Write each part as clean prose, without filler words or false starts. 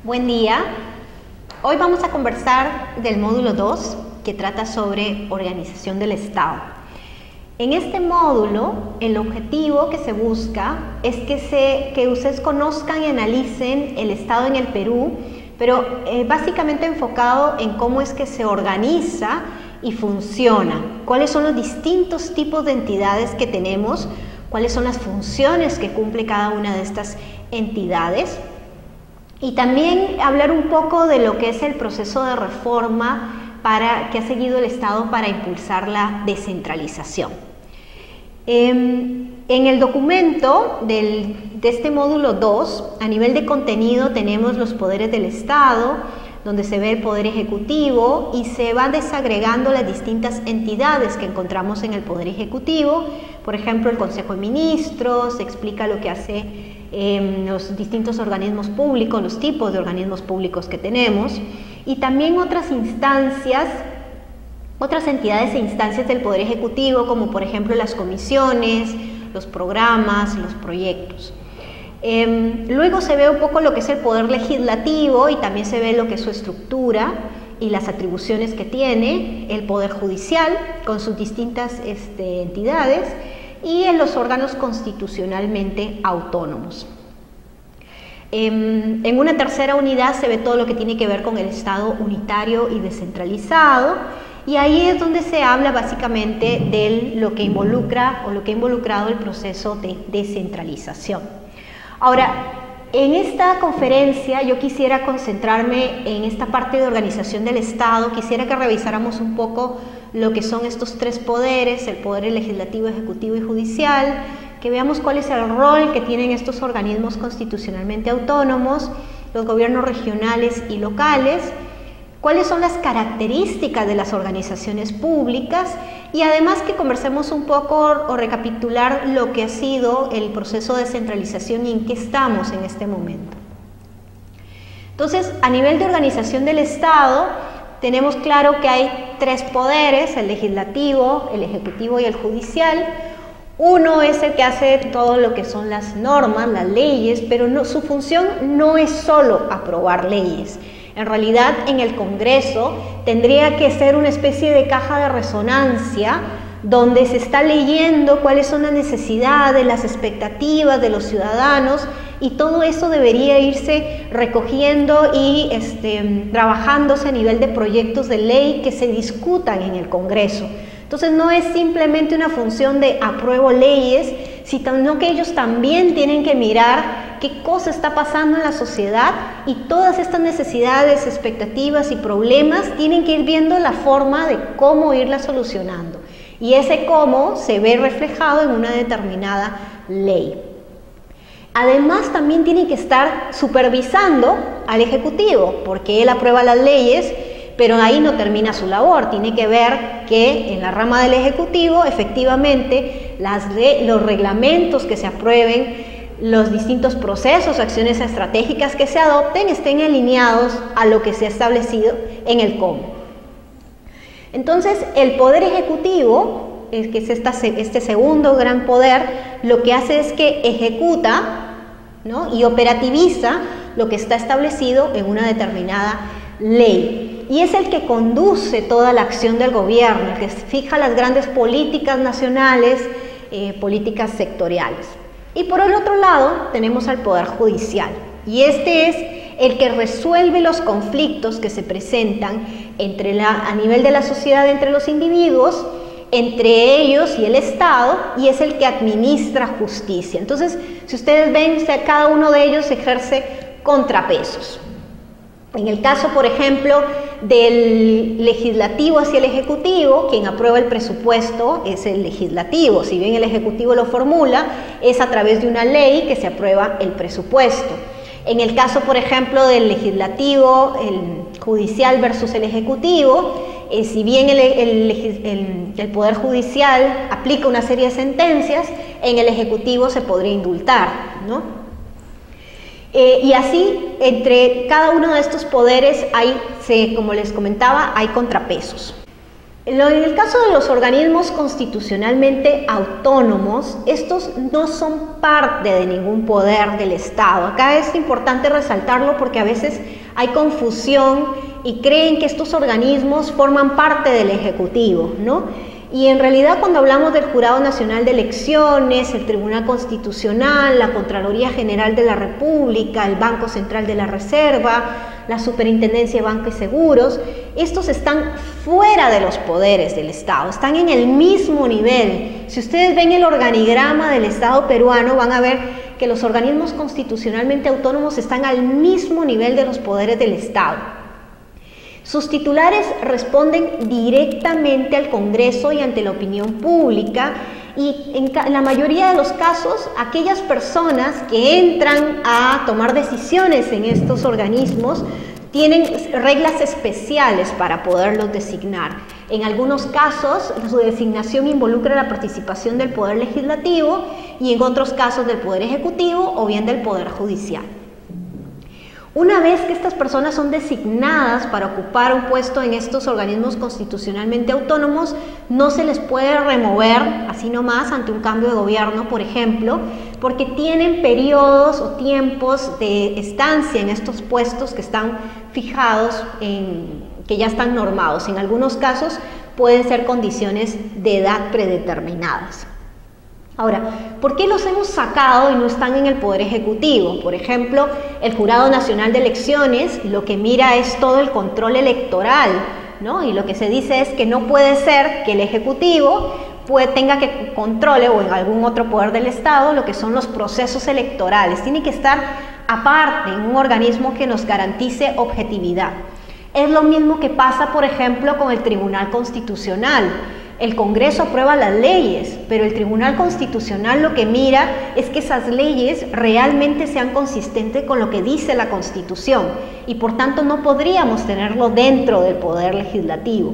Buen día. Hoy vamos a conversar del módulo 2 que trata sobre organización del Estado. En este módulo, el objetivo que se busca es que ustedes conozcan y analicen el Estado en el Perú, pero básicamente enfocado en cómo es que se organiza y funciona, cuáles son los distintos tipos de entidades que tenemos, cuáles son las funciones que cumple cada una de estas entidades. Y también hablar un poco de lo que es el proceso de reforma que ha seguido el Estado para impulsar la descentralización. En el documento de este módulo 2, a nivel de contenido tenemos los poderes del Estado, donde se ve el poder ejecutivo y se van desagregando las distintas entidades que encontramos en el poder ejecutivo. Por ejemplo, el Consejo de Ministros, se explica lo que hace los distintos organismos públicos, los tipos de organismos públicos que tenemos, y también otras instancias, otras entidades e instancias del Poder Ejecutivo, como por ejemplo las comisiones, los programas, los proyectos. Luego se ve un poco lo que es el Poder Legislativo y también se ve lo que es su estructura y las atribuciones que tiene el Poder Judicial con sus distintas entidades, y en los órganos constitucionalmente autónomos. En una tercera unidad se ve todo lo que tiene que ver con el Estado unitario y descentralizado, y ahí es donde se habla básicamente de lo que involucra o lo que ha involucrado el proceso de descentralización. Ahora, en esta conferencia yo quisiera concentrarme en esta parte de organización del Estado. Quisiera que revisáramos un poco lo que son estos tres poderes, el poder legislativo, ejecutivo y judicial, que veamos cuál es el rol que tienen estos organismos constitucionalmente autónomos, los gobiernos regionales y locales, cuáles son las características de las organizaciones públicas, y además que conversemos un poco o recapitular lo que ha sido el proceso de descentralización y en qué estamos en este momento. Entonces, a nivel de organización del Estado, tenemos claro que hay tres poderes: el legislativo, el ejecutivo y el judicial. Uno es el que hace todo lo que son las normas, las leyes, pero su función no es solo aprobar leyes. En realidad, en el Congreso tendría que ser una especie de caja de resonancia donde se está leyendo cuáles son las necesidades, las expectativas de los ciudadanos, y todo eso debería irse recogiendo y trabajándose a nivel de proyectos de ley que se discutan en el Congreso. Entonces no es simplemente una función de apruebo leyes, sino que ellos también tienen que mirar qué cosa está pasando en la sociedad, y todas estas necesidades, expectativas y problemas tienen que ir viendo la forma de cómo irlas solucionando. Y ese cómo se ve reflejado en una determinada ley. Además, también tiene que estar supervisando al Ejecutivo, porque él aprueba las leyes, pero ahí no termina su labor. Tiene que ver que en la rama del Ejecutivo, efectivamente, los reglamentos que se aprueben, los distintos procesos, acciones estratégicas que se adopten, estén alineados a lo que se ha establecido en el cómo. Entonces, el Poder Ejecutivo, que es este segundo gran poder, lo que hace es que ejecuta, ¿no?, y operativiza lo que está establecido en una determinada ley. Y es el que conduce toda la acción del gobierno, el que fija las grandes políticas nacionales, políticas sectoriales. Y por el otro lado tenemos al Poder Judicial, y este es el que resuelve los conflictos que se presentan a nivel de la sociedad entre los individuos, entre ellos y el Estado, y es el que administra justicia. Entonces, si ustedes ven, cada uno de ellos ejerce contrapesos. En el caso, por ejemplo, del legislativo hacia el ejecutivo, quien aprueba el presupuesto es el legislativo. Si bien el ejecutivo lo formula, es a través de una ley que se aprueba el presupuesto. En el caso, por ejemplo, del legislativo, el judicial versus el ejecutivo, si bien el Poder Judicial aplica una serie de sentencias, en el ejecutivo se podría indultar, ¿no? Y así, entre cada uno de estos poderes como les comentaba, hay contrapesos. En el caso de los organismos constitucionalmente autónomos, estos no son parte de ningún poder del Estado. Acá es importante resaltarlo porque a veces hay confusión y creen que estos organismos forman parte del Ejecutivo, ¿no? Y en realidad cuando hablamos del Jurado Nacional de Elecciones, el Tribunal Constitucional, la Contraloría General de la República, el Banco Central de la Reserva, la Superintendencia de Banco y Seguros, estos están fuera de los poderes del Estado, están en el mismo nivel. Si ustedes ven el organigrama del Estado peruano, van a ver que los organismos constitucionalmente autónomos están al mismo nivel de los poderes del Estado. Sus titulares responden directamente al Congreso y ante la opinión pública, y en la mayoría de los casos aquellas personas que entran a tomar decisiones en estos organismos tienen reglas especiales para poderlos designar. En algunos casos su designación involucra la participación del Poder Legislativo y en otros casos del Poder Ejecutivo o bien del Poder Judicial. Una vez que estas personas son designadas para ocupar un puesto en estos organismos constitucionalmente autónomos, no se les puede remover así nomás ante un cambio de gobierno, por ejemplo, porque tienen periodos o tiempos de estancia en estos puestos que están fijados, que ya están normados. En algunos casos pueden ser condiciones de edad predeterminadas. Ahora, ¿por qué los hemos sacado y no están en el Poder Ejecutivo? Por ejemplo, el Jurado Nacional de Elecciones lo que mira es todo el control electoral, ¿no? Y lo que se dice es que no puede ser que el Ejecutivo tenga que controle, o en algún otro poder del Estado, lo que son los procesos electorales. Tiene que estar aparte, en un organismo que nos garantice objetividad. Es lo mismo que pasa, por ejemplo, con el Tribunal Constitucional. El Congreso aprueba las leyes, pero el Tribunal Constitucional lo que mira es que esas leyes realmente sean consistentes con lo que dice la Constitución, y por tanto no podríamos tenerlo dentro del Poder Legislativo.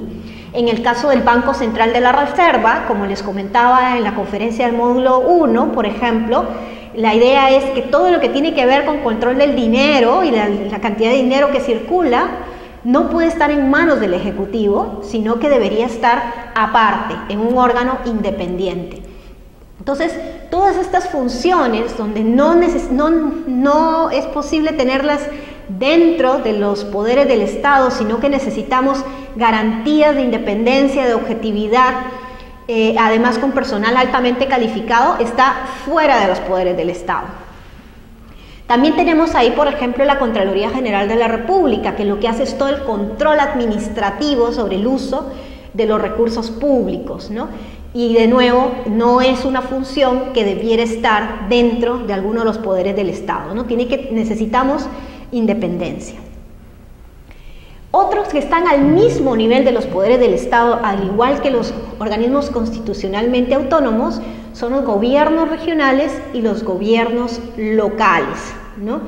En el caso del Banco Central de la Reserva, como les comentaba en la conferencia del módulo 1, por ejemplo, la idea es que todo lo que tiene que ver con control del dinero y la cantidad de dinero que circula no puede estar en manos del Ejecutivo, sino que debería estar aparte, en un órgano independiente. Entonces, todas estas funciones donde no es posible tenerlas dentro de los poderes del Estado, sino que necesitamos garantías de independencia, de objetividad, además con personal altamente calificado, está fuera de los poderes del Estado. También tenemos ahí, por ejemplo, la Contraloría General de la República, que lo que hace es todo el control administrativo sobre el uso de los recursos públicos, ¿no? Y de nuevo, no es una función que debiera estar dentro de alguno de los poderes del Estado, ¿no? Necesitamos independencia. Otros que están al mismo nivel de los poderes del Estado, al igual que los organismos constitucionalmente autónomos, son los gobiernos regionales y los gobiernos locales, ¿no?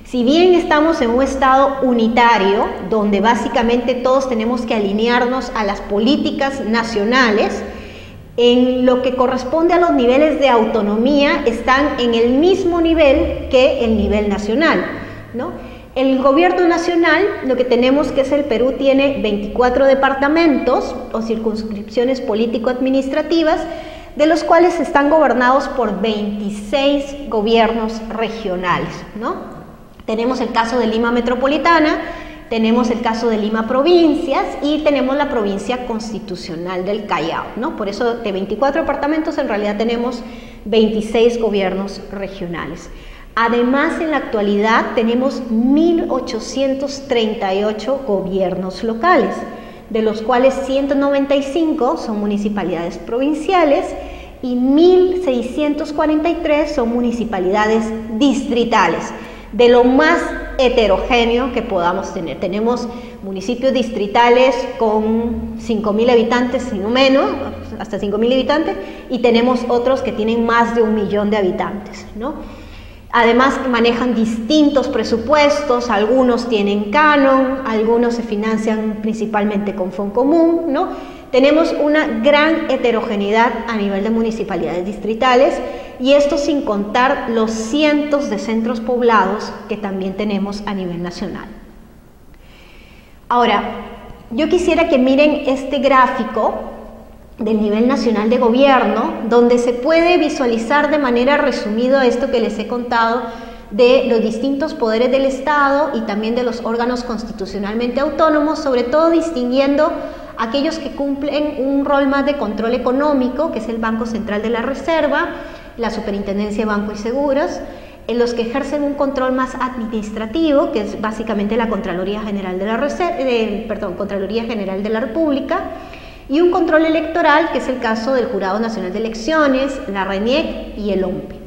Si bien estamos en un Estado unitario, donde básicamente todos tenemos que alinearnos a las políticas nacionales, en lo que corresponde a los niveles de autonomía están en el mismo nivel que el nivel nacional, ¿no? El gobierno nacional, lo que tenemos que es el Perú tiene 24 departamentos o circunscripciones político-administrativas, de los cuales están gobernados por 26 gobiernos regionales, ¿no? Tenemos el caso de Lima Metropolitana, tenemos el caso de Lima Provincias y tenemos la provincia constitucional del Callao, ¿no? Por eso de 24 departamentos en realidad tenemos 26 gobiernos regionales. Además, en la actualidad tenemos 1.838 gobiernos locales, de los cuales 195 son municipalidades provinciales y 1.643 son municipalidades distritales, de lo más heterogéneo que podamos tener. Tenemos municipios distritales con 5.000 habitantes, si no menos, hasta 5.000 habitantes, y tenemos otros que tienen más de 1 millón de habitantes, ¿no? Además manejan distintos presupuestos, algunos tienen canon, algunos se financian principalmente con Fondo Común, ¿no? Tenemos una gran heterogeneidad a nivel de municipalidades distritales, y esto sin contar los cientos de centros poblados que también tenemos a nivel nacional. Ahora, Yo quisiera que miren este gráfico del nivel nacional de gobierno, donde se puede visualizar de manera resumida esto que les he contado de los distintos poderes del Estado y también de los órganos constitucionalmente autónomos, sobre todo distinguiendo aquellos que cumplen un rol más de control económico, que es el Banco Central de la Reserva, la Superintendencia de Banco y Seguros, en los que ejercen un control más administrativo, que es básicamente la Contraloría General de la Contraloría General de la República, y un control electoral, que es el caso del Jurado Nacional de Elecciones, la RENIEC y el OMPE.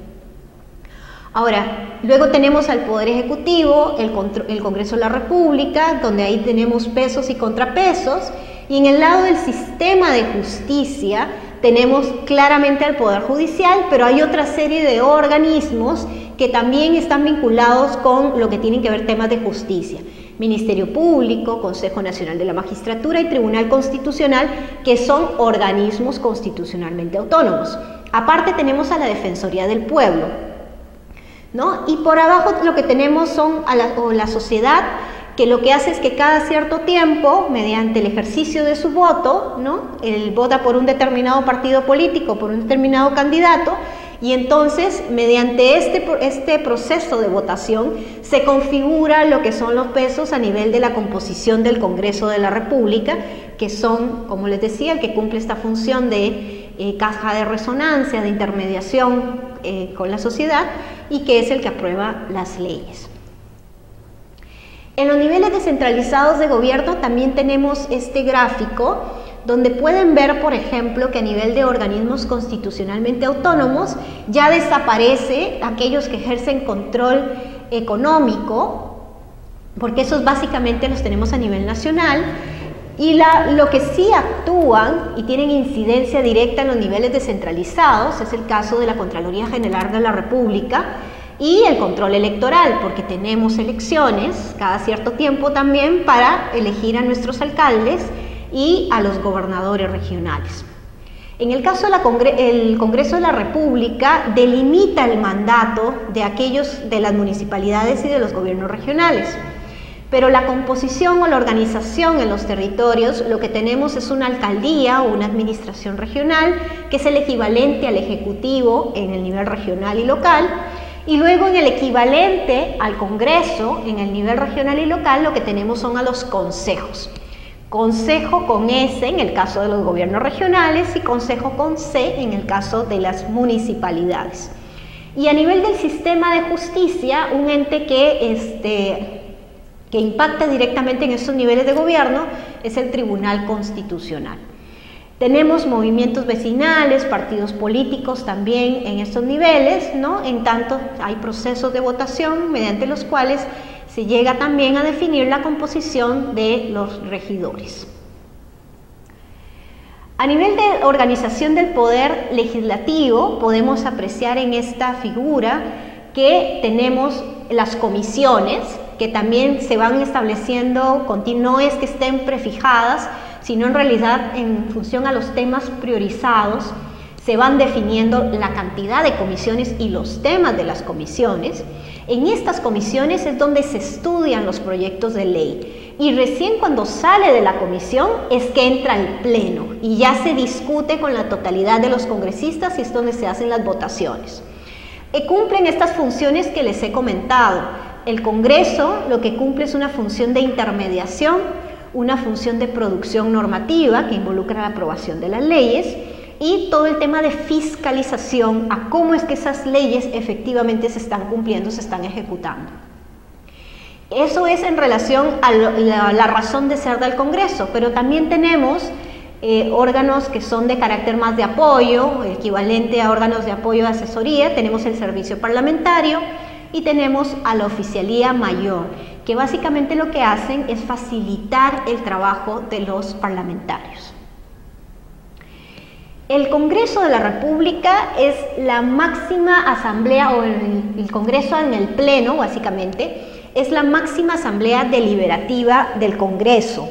Ahora, luego tenemos al Poder Ejecutivo, el Congreso de la República, donde ahí tenemos pesos y contrapesos, y en el lado del sistema de justicia tenemos claramente al Poder Judicial, pero hay otra serie de organismos que también están vinculados con lo que tienen que ver temas de justicia. Ministerio Público, Consejo Nacional de la Magistratura y Tribunal Constitucional, que son organismos constitucionalmente autónomos. Aparte tenemos a la Defensoría del Pueblo, ¿no? Y por abajo lo que tenemos son la sociedad, que lo que hace es que cada cierto tiempo, mediante el ejercicio de su voto, ¿no? Él vota por un determinado partido político, por un determinado candidato, y entonces, mediante este proceso de votación, se configura lo que son los pesos a nivel de la composición del Congreso de la República, que son, como les decía, el que cumple esta función de caja de resonancia, de intermediación con la sociedad, y que es el que aprueba las leyes. En los niveles descentralizados de gobierno también tenemos este gráfico, donde pueden ver, por ejemplo, que a nivel de organismos constitucionalmente autónomos ya desaparece aquellos que ejercen control económico, porque esos básicamente los tenemos a nivel nacional, y lo que sí actúan y tienen incidencia directa en los niveles descentralizados es el caso de la Contraloría General de la República y el control electoral, porque tenemos elecciones cada cierto tiempo también para elegir a nuestros alcaldes y a los gobernadores regionales. En el caso del Congreso de la República delimita el mandato de las municipalidades y de los gobiernos regionales, pero la composición o la organización en los territorios, lo que tenemos es una alcaldía o una administración regional, que es el equivalente al ejecutivo en el nivel regional y local, y luego en el equivalente al Congreso en el nivel regional y local lo que tenemos son a los consejos. Consejo con S en el caso de los gobiernos regionales y consejo con C en el caso de las municipalidades. Y a nivel del sistema de justicia, un ente que impacta directamente en estos niveles de gobierno es el Tribunal Constitucional. Tenemos movimientos vecinales, partidos políticos también en estos niveles, ¿no? En tanto hay procesos de votación mediante los cuales se llega también a definir la composición de los regidores. A nivel de organización del poder legislativo, podemos apreciar en esta figura que tenemos las comisiones, que también se van estableciendo, no es que estén prefijadas, sino en realidad en función a los temas priorizados, se van definiendo la cantidad de comisiones y los temas de las comisiones. En estas comisiones es donde se estudian los proyectos de ley y recién cuando sale de la comisión es que entra al pleno y ya se discute con la totalidad de los congresistas y es donde se hacen las votaciones. Cumplen estas funciones que les he comentado. El Congreso lo que cumple es una función de intermediación, una función de producción normativa que involucra la aprobación de las leyes y todo el tema de fiscalización a cómo es que esas leyes efectivamente se están cumpliendo, se están ejecutando. Eso es en relación a la razón de ser del Congreso, pero también tenemos órganos que son de carácter más de apoyo, equivalente a órganos de apoyo de asesoría. Tenemos el servicio parlamentario y tenemos a la oficialía mayor, que básicamente lo que hacen es facilitar el trabajo de los parlamentarios. El Congreso de la República es la máxima asamblea, o el Congreso en el Pleno, básicamente, es la máxima asamblea deliberativa del Congreso.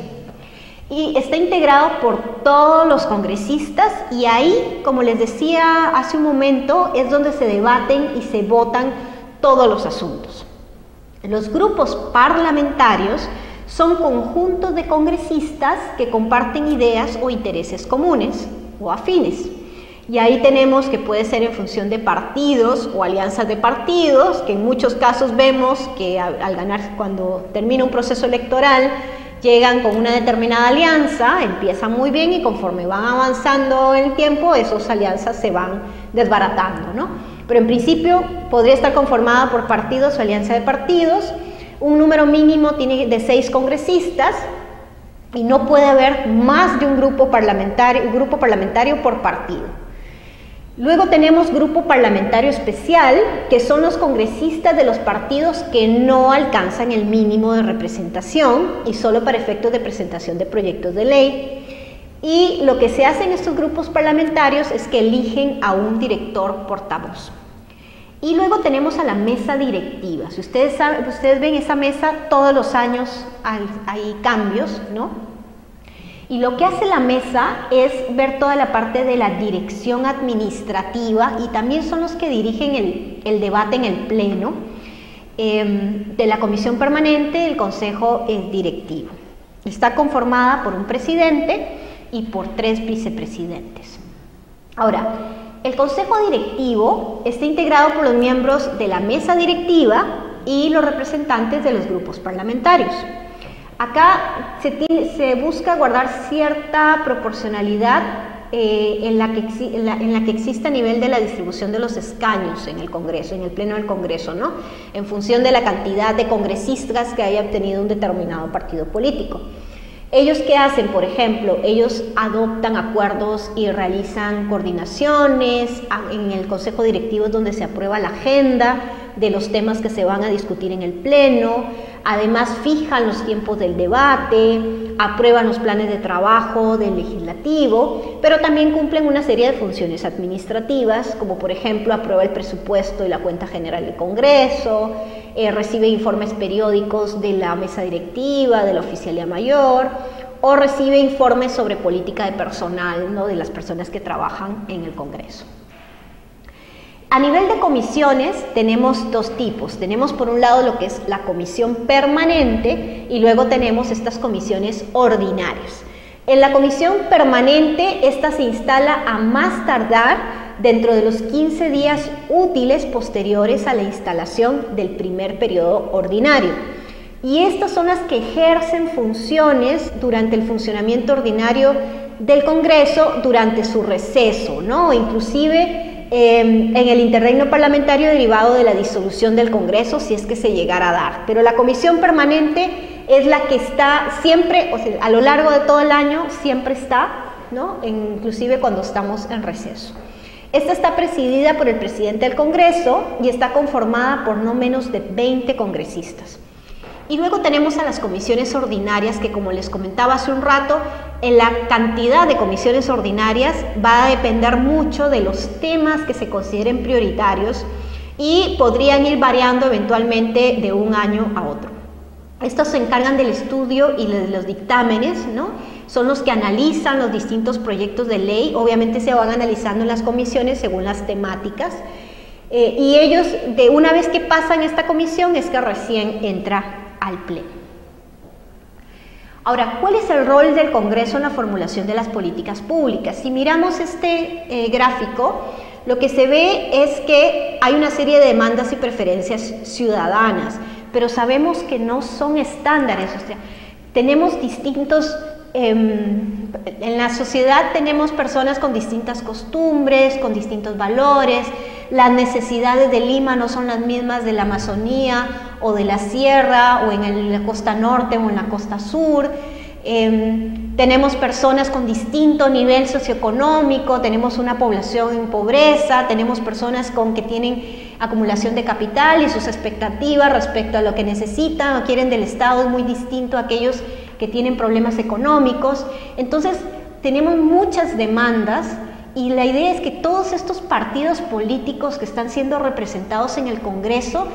Y está integrado por todos los congresistas y ahí, como les decía hace un momento, es donde se debaten y se votan todos los asuntos. Los grupos parlamentarios Son conjuntos de congresistas que comparten ideas o intereses comunes o afines. Y ahí tenemos que puede ser en función de partidos o alianzas de partidos, que en muchos casos vemos que al ganar, cuando termina un proceso electoral, llegan con una determinada alianza, empiezan muy bien y conforme van avanzando el tiempo, esas alianzas se van desbaratando, ¿no? Pero en principio podría estar conformada por partidos o alianza de partidos. Un número mínimo tiene de 6 congresistas y no puede haber más de un grupo parlamentario por partido. Luego tenemos grupo parlamentario especial, que son los congresistas de los partidos que no alcanzan el mínimo de representación y solo para efectos de presentación de proyectos de ley. Y lo que se hace en estos grupos parlamentarios es que eligen a un director portavoz. Y luego tenemos a la mesa directiva. Si ustedes ven esa mesa, todos los años hay cambios, ¿no? Y lo que hace la mesa es ver toda la parte de la dirección administrativa y también son los que dirigen el debate en el pleno de la comisión permanente del consejo directivo. Está conformada por un presidente y por 3 vicepresidentes. Ahora, el consejo directivo está integrado por los miembros de la mesa directiva y los representantes de los grupos parlamentarios. Acá se busca guardar cierta proporcionalidad en la que existe a nivel de la distribución de los escaños en el Congreso, en el Pleno del Congreso, ¿no? En función de la cantidad de congresistas que haya obtenido un determinado partido político. ¿Ellos qué hacen? Por ejemplo, ellos adoptan acuerdos y realizan coordinaciones. En el Consejo Directivo es donde se aprueba la agenda de los temas que se van a discutir en el Pleno. Además, fijan los tiempos del debate, aprueban los planes de trabajo del legislativo, pero también cumplen una serie de funciones administrativas, como por ejemplo, aprueba el presupuesto y la cuenta general del Congreso, recibe informes periódicos de la mesa directiva, de la oficialía mayor, o recibe informes sobre política de personal, ¿no? De las personas que trabajan en el Congreso. A nivel de comisiones tenemos 2 tipos. Tenemos por un lado lo que es la comisión permanente y luego tenemos estas comisiones ordinarias. En la comisión permanente, esta se instala a más tardar dentro de los 15 días útiles posteriores a la instalación del primer periodo ordinario. Y estas son las que ejercen funciones durante el funcionamiento ordinario del Congreso durante su receso, ¿no? Inclusive en el interregno parlamentario derivado de la disolución del Congreso, si es que se llegara a dar. Pero la comisión permanente es la que está siempre, o sea, a lo largo de todo el año, siempre está, ¿no? Inclusive cuando estamos en receso. Esta está presidida por el presidente del Congreso y está conformada por no menos de 20 congresistas. Y luego tenemos a las comisiones ordinarias que, como les comentaba hace un rato, en la cantidad de comisiones ordinarias va a depender mucho de los temas que se consideren prioritarios y podrían ir variando eventualmente de un año a otro. Estos se encargan del estudio y de los dictámenes, ¿no? Son los que analizan los distintos proyectos de ley. Obviamente se van analizando en las comisiones según las temáticas. Y ellos, de una vez que pasan esta comisión, es que recién entra al Pleno. Ahora, ¿cuál es el rol del Congreso en la formulación de las políticas públicas? Si miramos este gráfico, lo que se ve es que hay una serie de demandas y preferencias ciudadanas, pero sabemos que no son estándares. O sea, tenemos distintos, en la sociedad tenemos personas con distintas costumbres, con distintos valores. Las necesidades de Lima no son las mismas de la Amazonía o de la sierra o en la costa norte o en la costa sur. Tenemos personas con distinto nivel socioeconómico, tenemos una población en pobreza, tenemos personas que tienen acumulación de capital y sus expectativas respecto a lo que necesitan o quieren del Estado es muy distinto a aquellos que tienen problemas económicos. Entonces tenemos muchas demandas. Y la idea es que todos estos partidos políticos que están siendo representados en el Congreso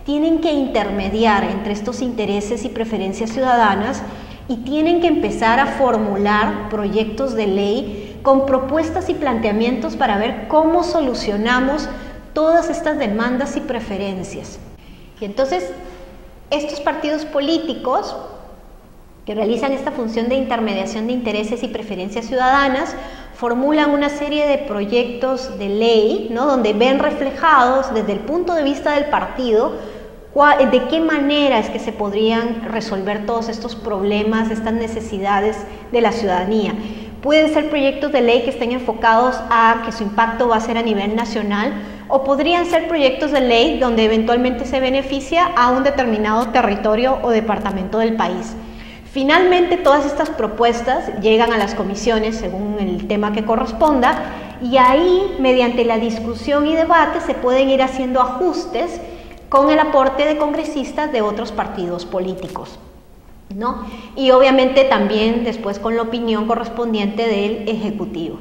tienen que intermediar entre estos intereses y preferencias ciudadanas y tienen que empezar a formular proyectos de ley con propuestas y planteamientos para ver cómo solucionamos todas estas demandas y preferencias. Y entonces, estos partidos políticos que realizan esta función de intermediación de intereses y preferencias ciudadanas, formulan una serie de proyectos de ley, ¿no?, donde ven reflejados desde el punto de vista del partido de qué manera es que se podrían resolver todos estos problemas, estas necesidades de la ciudadanía. Pueden ser proyectos de ley que estén enfocados a que su impacto va a ser a nivel nacional, o podrían ser proyectos de ley donde eventualmente se beneficia a un determinado territorio o departamento del país. Finalmente, todas estas propuestas llegan a las comisiones según el tema que corresponda, y ahí, mediante la discusión y debate, se pueden ir haciendo ajustes con el aporte de congresistas de otros partidos políticos, ¿no? Y obviamente también después con la opinión correspondiente del Ejecutivo,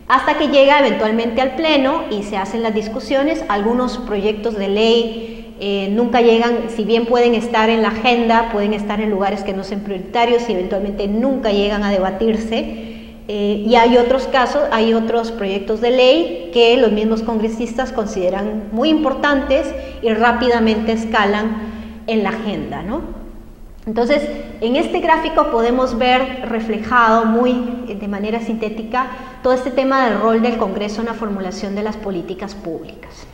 hasta que llega eventualmente al Pleno y se hacen las discusiones. Algunos proyectos de ley nunca llegan, si bien pueden estar en la agenda, pueden estar en lugares que no sean prioritarios y eventualmente nunca llegan a debatirse. Y hay otros casos, hay otros proyectos de ley que los mismos congresistas consideran muy importantes y rápidamente escalan en la agenda, ¿no? Entonces, en este gráfico podemos ver reflejado de manera sintética todo este tema del rol del Congreso en la formulación de las políticas públicas.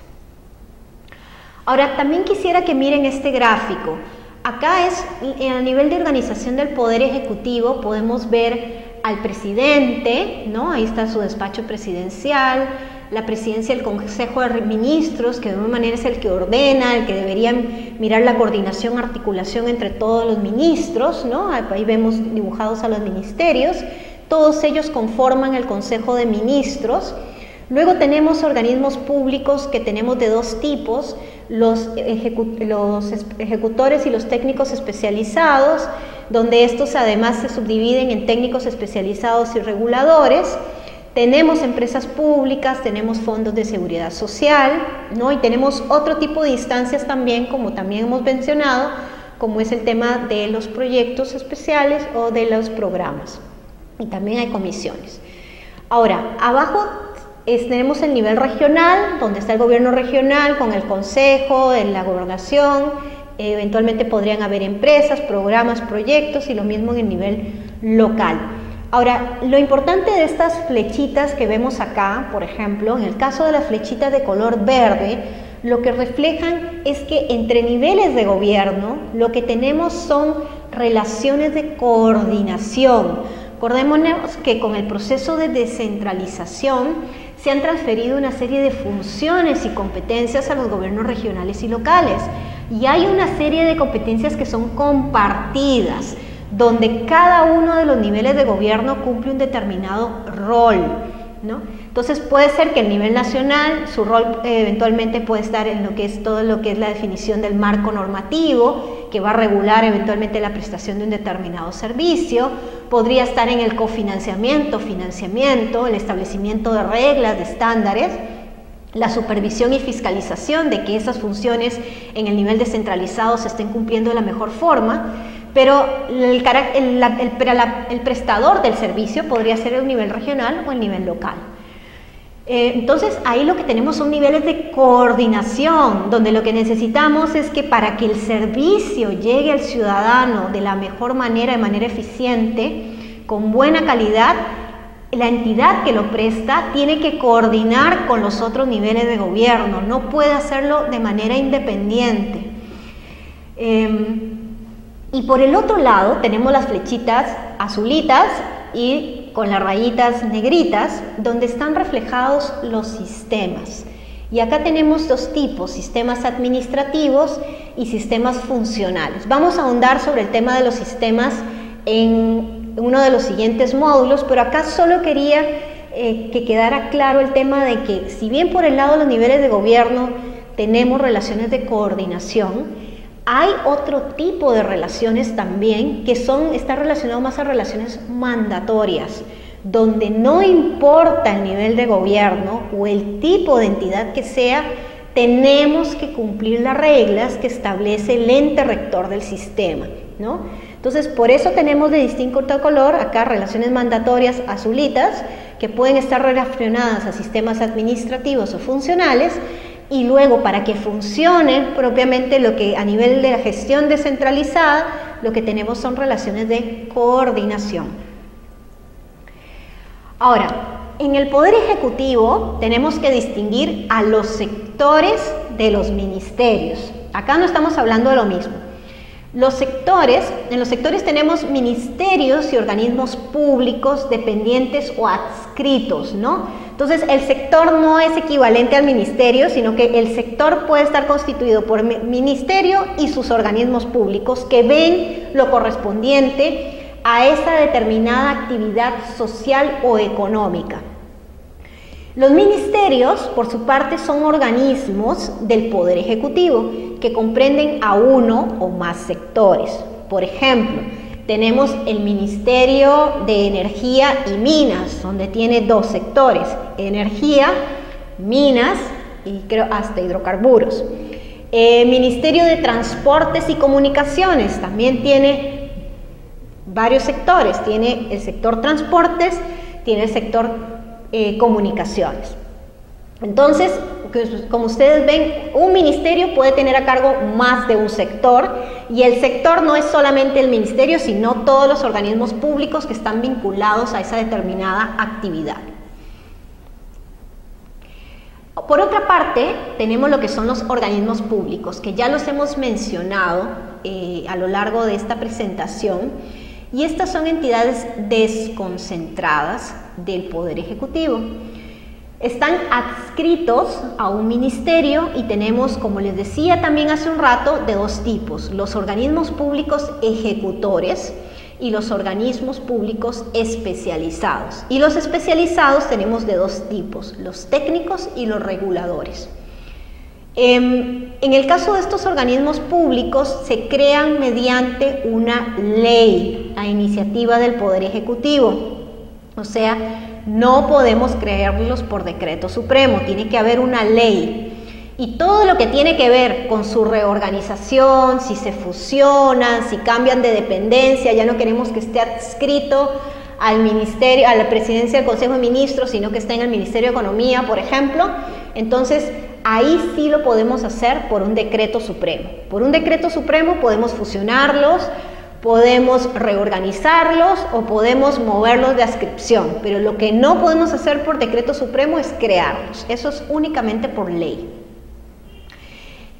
Ahora, también quisiera que miren este gráfico. Acá es a nivel de organización del Poder Ejecutivo, podemos ver al presidente, ¿no? Ahí está su despacho presidencial, la presidencia del Consejo de Ministros, que de alguna manera es el que ordena, el que debería mirar la coordinación, articulación entre todos los ministros, ¿no? Ahí vemos dibujados a los ministerios, todos ellos conforman el Consejo de Ministros. Luego tenemos organismos públicos que tenemos de dos tipos, los ejecutores y los técnicos especializados, donde estos además se subdividen en técnicos especializados y reguladores. Tenemos empresas públicas, tenemos fondos de seguridad social, ¿no? Y tenemos otro tipo de instancias también, como también hemos mencionado, como es el tema de los proyectos especiales o de los programas. Y también hay comisiones. Ahora, abajo tenemos el nivel regional, donde está el gobierno regional con el consejo, en la gobernación, eventualmente podrían haber empresas, programas, proyectos, y lo mismo en el nivel local. Ahora, lo importante de estas flechitas que vemos acá, por ejemplo, en el caso de las flechitas de color verde, lo que reflejan es que entre niveles de gobierno lo que tenemos son relaciones de coordinación. Acordémonos que con el proceso de descentralización se han transferido una serie de funciones y competencias a los gobiernos regionales y locales, y hay una serie de competencias que son compartidas, donde cada uno de los niveles de gobierno cumple un determinado rol, ¿no? Entonces puede ser que el nivel nacional, su rol eventualmente puede estar en lo que es todo lo que es la definición del marco normativo, que va a regular eventualmente la prestación de un determinado servicio. Podría estar en el cofinanciamiento, financiamiento, el establecimiento de reglas, de estándares, la supervisión y fiscalización de que esas funciones en el nivel descentralizado se estén cumpliendo de la mejor forma. Pero el prestador del servicio podría ser el nivel regional o el nivel local. Entonces ahí lo que tenemos son niveles de coordinación, donde lo que necesitamos es que para que el servicio llegue al ciudadano de la mejor manera, de manera eficiente, con buena calidad, la entidad que lo presta tiene que coordinar con los otros niveles de gobierno, no puede hacerlo de manera independiente. Y por el otro lado tenemos las flechitas azulitas y con las rayitas negritas, donde están reflejados los sistemas. Y acá tenemos dos tipos, sistemas administrativos y sistemas funcionales. Vamos a ahondar sobre el tema de los sistemas en uno de los siguientes módulos, pero acá solo quería que quedara claro el tema de que, si bien por el lado de los niveles de gobierno tenemos relaciones de coordinación, hay otro tipo de relaciones también que están relacionadas más a relaciones mandatorias, donde no importa el nivel de gobierno o el tipo de entidad que sea, tenemos que cumplir las reglas que establece el ente rector del sistema, ¿no? Entonces, por eso tenemos de distinto color acá relaciones mandatorias azulitas, que pueden estar relacionadas a sistemas administrativos o funcionales. Y luego, para que funcione propiamente lo que a nivel de la gestión descentralizada, lo que tenemos son relaciones de coordinación. Ahora, en el Poder Ejecutivo tenemos que distinguir a los sectores de los ministerios. Acá no estamos hablando de lo mismo. En los sectores tenemos ministerios y organismos públicos dependientes o adscritos, ¿no? Entonces, el sector no es equivalente al ministerio, sino que el sector puede estar constituido por ministerio y sus organismos públicos que ven lo correspondiente a esa determinada actividad social o económica. Los ministerios, por su parte, son organismos del Poder Ejecutivo que comprenden a uno o más sectores. Por ejemplo, tenemos el Ministerio de Energía y Minas, donde tiene dos sectores: energía, minas y creo hasta hidrocarburos. Ministerio de Transportes y Comunicaciones también tiene varios sectores. Tiene el sector transportes, tiene el sector comunicaciones. Entonces, como ustedes ven, un ministerio puede tener a cargo más de un sector, y el sector no es solamente el ministerio, sino todos los organismos públicos que están vinculados a esa determinada actividad. Por otra parte, tenemos lo que son los organismos públicos, que ya los hemos mencionado a lo largo de esta presentación, y estas son entidades desconcentradas del Poder Ejecutivo. Están adscritos a un ministerio y tenemos, como les decía también hace un rato, de dos tipos: los organismos públicos ejecutores y los organismos públicos especializados. Y los especializados tenemos de dos tipos: los técnicos y los reguladores. En el caso de estos organismos públicos, se crean mediante una ley a iniciativa del Poder Ejecutivo. O sea, no podemos crearlos por decreto supremo, tiene que haber una ley. Y todo lo que tiene que ver con su reorganización, si se fusionan, si cambian de dependencia, ya no queremos que esté adscrito al ministerio, a la presidencia del Consejo de Ministros, sino que esté en el Ministerio de Economía, por ejemplo. Entonces, ahí sí lo podemos hacer por un decreto supremo. Por un decreto supremo podemos fusionarlos, podemos reorganizarlos o podemos moverlos de adscripción, pero lo que no podemos hacer por decreto supremo es crearlos. Eso es únicamente por ley.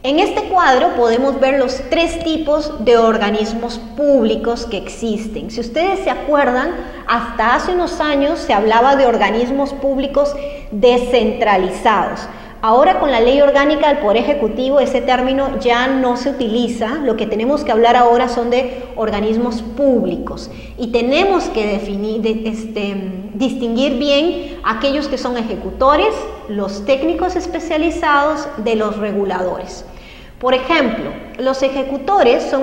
En este cuadro podemos ver los tres tipos de organismos públicos que existen. Si ustedes se acuerdan, hasta hace unos años se hablaba de organismos públicos descentralizados. Ahora, con la Ley Orgánica del Poder Ejecutivo, ese término ya no se utiliza. Lo que tenemos que hablar ahora son de organismos públicos, y tenemos que distinguir bien aquellos que son ejecutores, los técnicos especializados, de los reguladores. Por ejemplo, los ejecutores son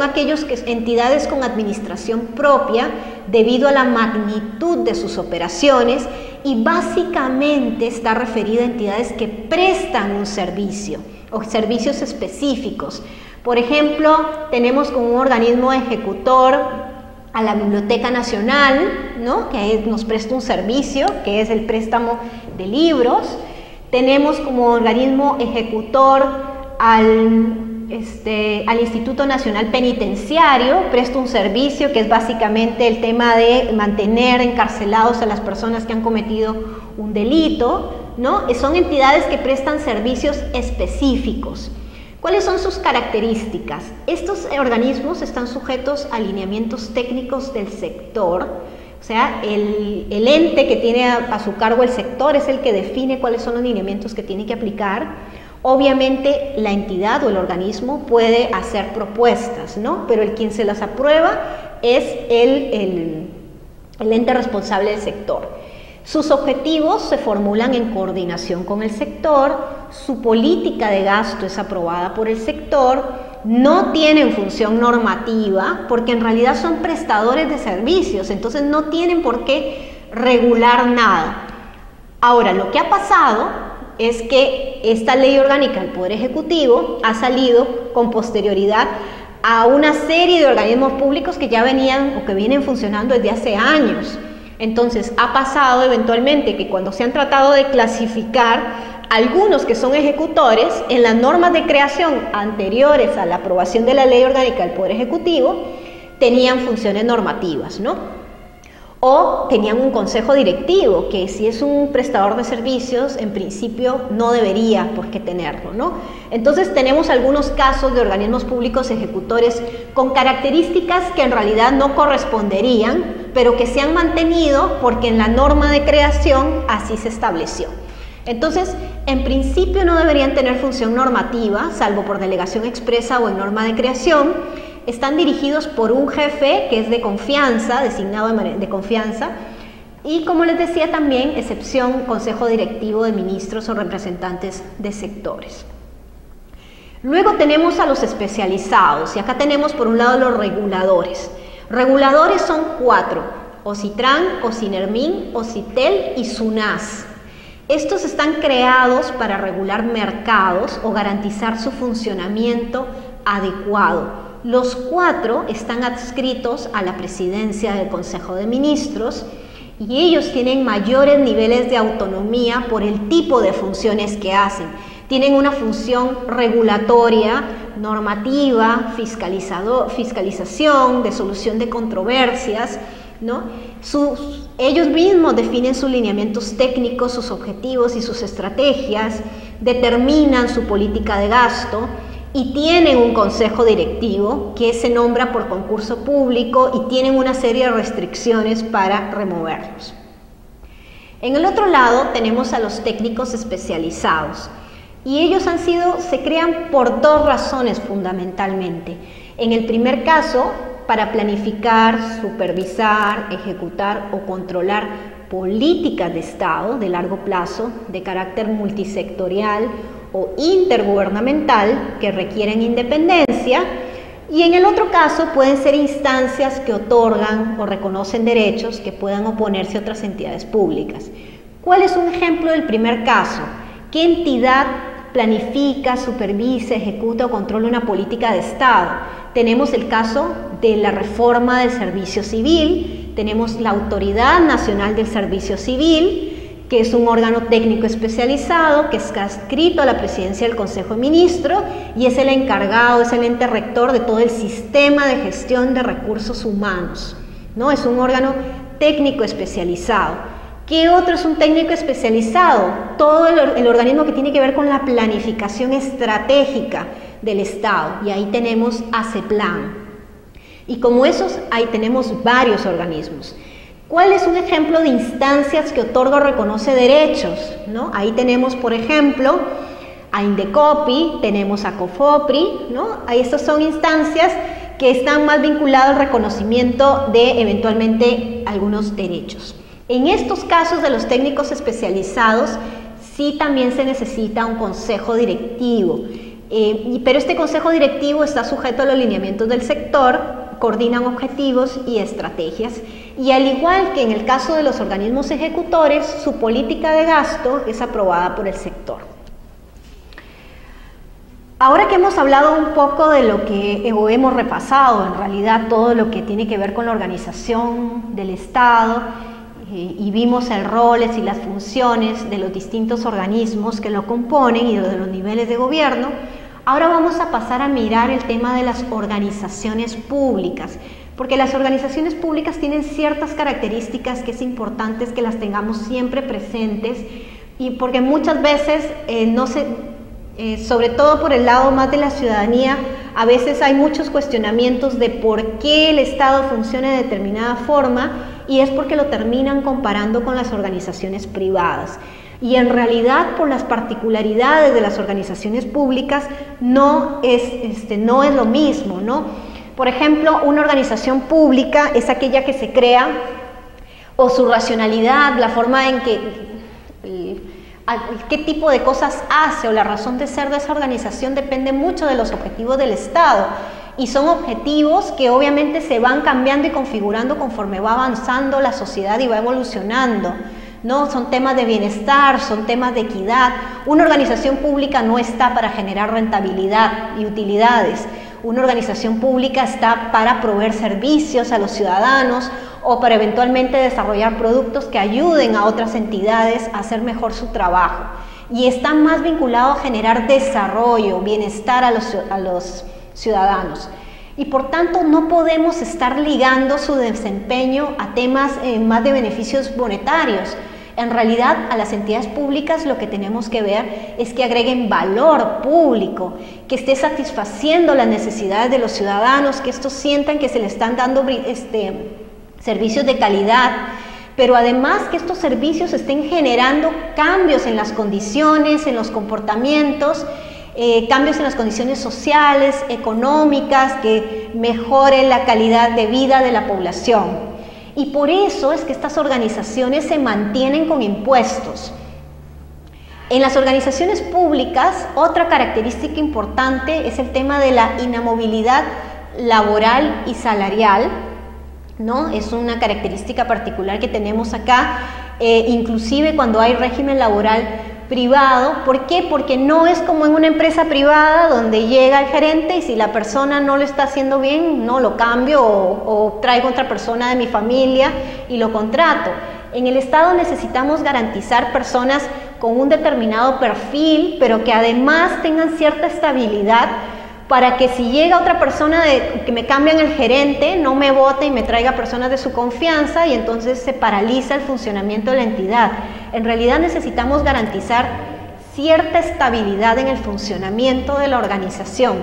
entidades con administración propia debido a la magnitud de sus operaciones, y básicamente está referida a entidades que prestan un servicio o servicios específicos. Por ejemplo, tenemos como un organismo ejecutor a la Biblioteca Nacional, ¿no?, que nos presta un servicio, que es el préstamo de libros. Tenemos como organismo ejecutor al Instituto Nacional Penitenciario, presta un servicio que es básicamente el tema de mantener encarcelados a las personas que han cometido un delito, ¿no? Son entidades que prestan servicios específicos. ¿Cuáles son sus características? Estos organismos están sujetos a lineamientos técnicos del sector. O sea, el ente que tiene a su cargo el sector es el que define cuáles son los lineamientos que tiene que aplicar. Obviamente, la entidad o el organismo puede hacer propuestas, ¿no? Pero quien se las aprueba es el ente responsable del sector. Sus objetivos se formulan en coordinación con el sector, su política de gasto es aprobada por el sector, no tienen función normativa porque en realidad son prestadores de servicios, entonces no tienen por qué regular nada. Ahora, lo que ha pasado es que esta Ley Orgánica del Poder Ejecutivo ha salido con posterioridad a una serie de organismos públicos que ya venían o que vienen funcionando desde hace años. Entonces, ha pasado eventualmente que cuando se han tratado de clasificar algunos que son ejecutores, en las normas de creación anteriores a la aprobación de la Ley Orgánica del Poder Ejecutivo, tenían funciones normativas, ¿no? O tenían un consejo directivo, que si es un prestador de servicios, en principio no debería por qué tenerlo, ¿no? Entonces tenemos algunos casos de organismos públicos ejecutores con características que en realidad no corresponderían, pero que se han mantenido porque en la norma de creación así se estableció. Entonces, en principio no deberían tener función normativa, salvo por delegación expresa o en norma de creación. Están dirigidos por un jefe que es de confianza, designado de confianza, y como les decía también, excepción, consejo directivo de ministros o representantes de sectores. Luego tenemos a los especializados, y acá tenemos por un lado los reguladores. Reguladores son 4, OCITRAN, OCINERMIN, OCITEL y SUNAS. Estos están creados para regular mercados o garantizar su funcionamiento adecuado. Los 4 están adscritos a la presidencia del Consejo de Ministros y ellos tienen mayores niveles de autonomía por el tipo de funciones que hacen. Tienen una función regulatoria, normativa, fiscalización, de solución de controversias, ¿no? Ellos mismos definen sus lineamientos técnicos, sus objetivos y sus estrategias, determinan su política de gasto y tienen un consejo directivo que se nombra por concurso público y tienen una serie de restricciones para removerlos. En el otro lado tenemos a los técnicos especializados y ellos se crean por 2 razones fundamentalmente. En el primer caso, para planificar, supervisar, ejecutar o controlar políticas de Estado de largo plazo, de carácter multisectorial o intergubernamental que requieren independencia, y en el otro caso pueden ser instancias que otorgan o reconocen derechos que puedan oponerse a otras entidades públicas. ¿Cuál es un ejemplo del primer caso? ¿Qué entidad planifica, supervisa, ejecuta o controla una política de Estado? Tenemos el caso de la reforma del servicio civil, tenemos la Autoridad Nacional del Servicio Civil, que es un órgano técnico especializado que está adscrito a la presidencia del Consejo de Ministros y es el encargado, es el ente rector de todo el sistema de gestión de recursos humanos, ¿no? Es un órgano técnico especializado. ¿Qué otro es un técnico especializado? Todo el organismo que tiene que ver con la planificación estratégica del Estado, y ahí tenemos ACEPLAN. Y como esos, ahí tenemos varios organismos. ¿Cuál es un ejemplo de instancias que otorga o reconoce derechos? ¿No? Ahí tenemos, por ejemplo, a Indecopi, tenemos a COFOPRI, ¿no? Ahí estas son instancias que están más vinculadas al reconocimiento de eventualmente algunos derechos. En estos casos de los técnicos especializados, sí también se necesita un consejo directivo, pero este consejo directivo está sujeto a los lineamientos del sector, coordinan objetivos y estrategias, y al igual que en el caso de los organismos ejecutores, su política de gasto es aprobada por el sector. Ahora que hemos hablado un poco de lo que hemos repasado, en realidad todo lo que tiene que ver con la organización del Estado, y vimos el roles y las funciones de los distintos organismos que lo componen y de los niveles de gobierno, ahora vamos a pasar a mirar el tema de las organizaciones públicas, porque las organizaciones públicas tienen ciertas características que es importante que las tengamos siempre presentes, y porque muchas veces sobre todo por el lado más de la ciudadanía, a veces hay muchos cuestionamientos de por qué el Estado funciona de determinada forma, y es porque lo terminan comparando con las organizaciones privadas. Y en realidad, por las particularidades de las organizaciones públicas, no es lo mismo, ¿no? Por ejemplo, una organización pública es aquella que se crea, o su racionalidad, la forma en que qué tipo de cosas hace o la razón de ser de esa organización depende mucho de los objetivos del Estado, y son objetivos que obviamente se van cambiando y configurando conforme va avanzando la sociedad y va evolucionando, ¿no? Son temas de bienestar, son temas de equidad. Una organización pública no está para generar rentabilidad y utilidades. Una organización pública está para proveer servicios a los ciudadanos o para eventualmente desarrollar productos que ayuden a otras entidades a hacer mejor su trabajo. Y está más vinculado a generar desarrollo, bienestar a los ciudadanos. y por tanto no podemos estar ligando su desempeño a temas más de beneficios monetarios. En realidad, a las entidades públicas lo que tenemos que ver es que agreguen valor público, que esté satisfaciendo las necesidades de los ciudadanos, que estos sientan que se les están dando servicios de calidad, pero además que estos servicios estén generando cambios en las condiciones, en los comportamientos, cambios en las condiciones sociales, económicas, que mejoren la calidad de vida de la población. Y por eso es que estas organizaciones se mantienen con impuestos. En las organizaciones públicas, otra característica importante es el tema de la inamovilidad laboral y salarial, ¿no? Es una característica particular que tenemos acá, inclusive cuando hay régimen laboral privado. ¿Por qué? Porque no es como en una empresa privada donde llega el gerente y si la persona no lo está haciendo bien, no lo cambio o traigo otra persona de mi familia y lo contrato. En el Estado necesitamos garantizar personas con un determinado perfil, pero que además tengan cierta estabilidad para que si llega otra persona que me cambian el gerente, no me vote y me traiga personas de su confianza y entonces se paraliza el funcionamiento de la entidad. En realidad necesitamos garantizar cierta estabilidad en el funcionamiento de la organización.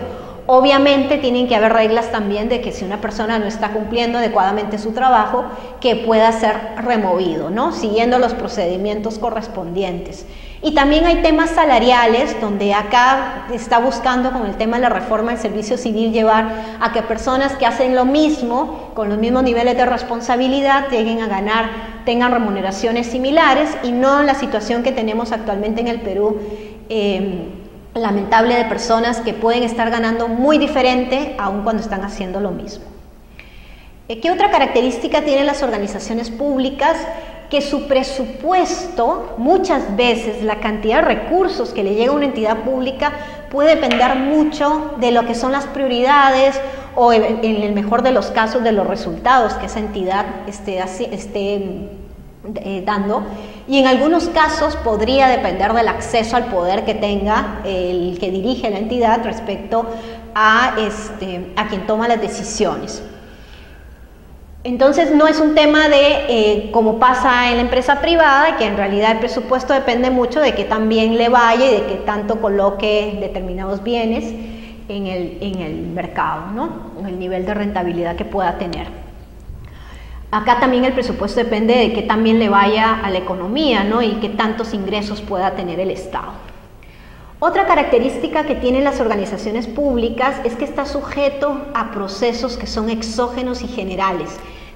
Obviamente tienen que haber reglas también de que si una persona no está cumpliendo adecuadamente su trabajo, que pueda ser removido, ¿no? Siguiendo los procedimientos correspondientes. Y también hay temas salariales, donde acá está buscando con el tema de la reforma del servicio civil llevar a que personas que hacen lo mismo, con los mismos niveles de responsabilidad, lleguen a ganar, tengan remuneraciones similares y no la situación que tenemos actualmente en el Perú, lamentable, de personas que pueden estar ganando muy diferente aun cuando están haciendo lo mismo. ¿Qué otra característica tienen las organizaciones públicas? Que su presupuesto, muchas veces la cantidad de recursos que le llega a una entidad pública puede depender mucho de lo que son las prioridades o en el mejor de los casos de los resultados que esa entidad esté dando, y en algunos casos podría depender del acceso al poder que tenga el que dirige la entidad respecto a quien toma las decisiones. Entonces no es un tema de, como pasa en la empresa privada, que en realidad el presupuesto depende mucho de que tan bien le vaya y de que tanto coloque determinados bienes en el mercado, ¿no? En el nivel de rentabilidad que pueda tener. Acá también el presupuesto depende de que también le vaya a la economía, ¿no? Y qué tantos ingresos pueda tener el Estado. Otra característica que tienen las organizaciones públicas es que está sujeto a procesos que son exógenos y generales.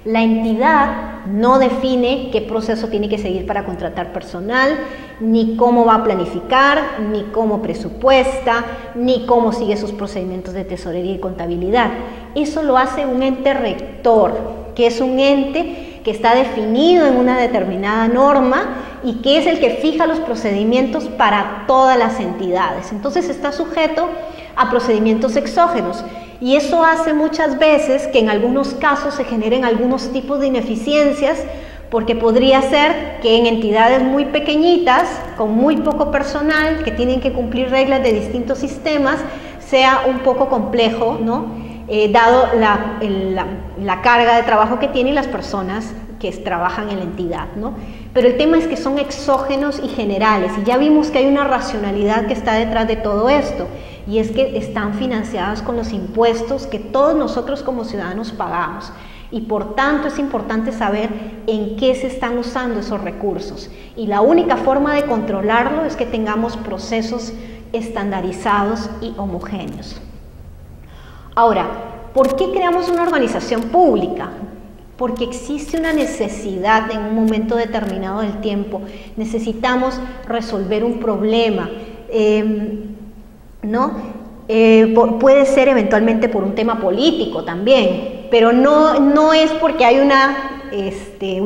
La entidad no define qué proceso tiene que seguir para contratar personal, ni cómo va a planificar, ni cómo presupuesta, ni cómo sigue sus procedimientos de tesorería y contabilidad. Eso lo hace un ente rector, que es un ente que está definido en una determinada norma y que es el que fija los procedimientos para todas las entidades. Entonces está sujeto a procedimientos exógenos y eso hace muchas veces que en algunos casos se generen algunos tipos de ineficiencias, porque podría ser que en entidades muy pequeñitas, con muy poco personal, que tienen que cumplir reglas de distintos sistemas, sea un poco complejo, ¿no? Dado la carga de trabajo que tienen las personas que trabajan en la entidad, ¿no? Pero el tema es que son exógenos y generales, y ya vimos que hay una racionalidad que está detrás de todo esto, y es que están financiadas con los impuestos que todos nosotros como ciudadanos pagamos, y por tanto es importante saber en qué se están usando esos recursos, y la única forma de controlarlo es que tengamos procesos estandarizados y homogéneos. Ahora, ¿por qué creamos una organización pública? Porque existe una necesidad en un momento determinado del tiempo. Necesitamos resolver un problema, ¿no? Puede ser eventualmente por un tema político también, pero no es porque hay una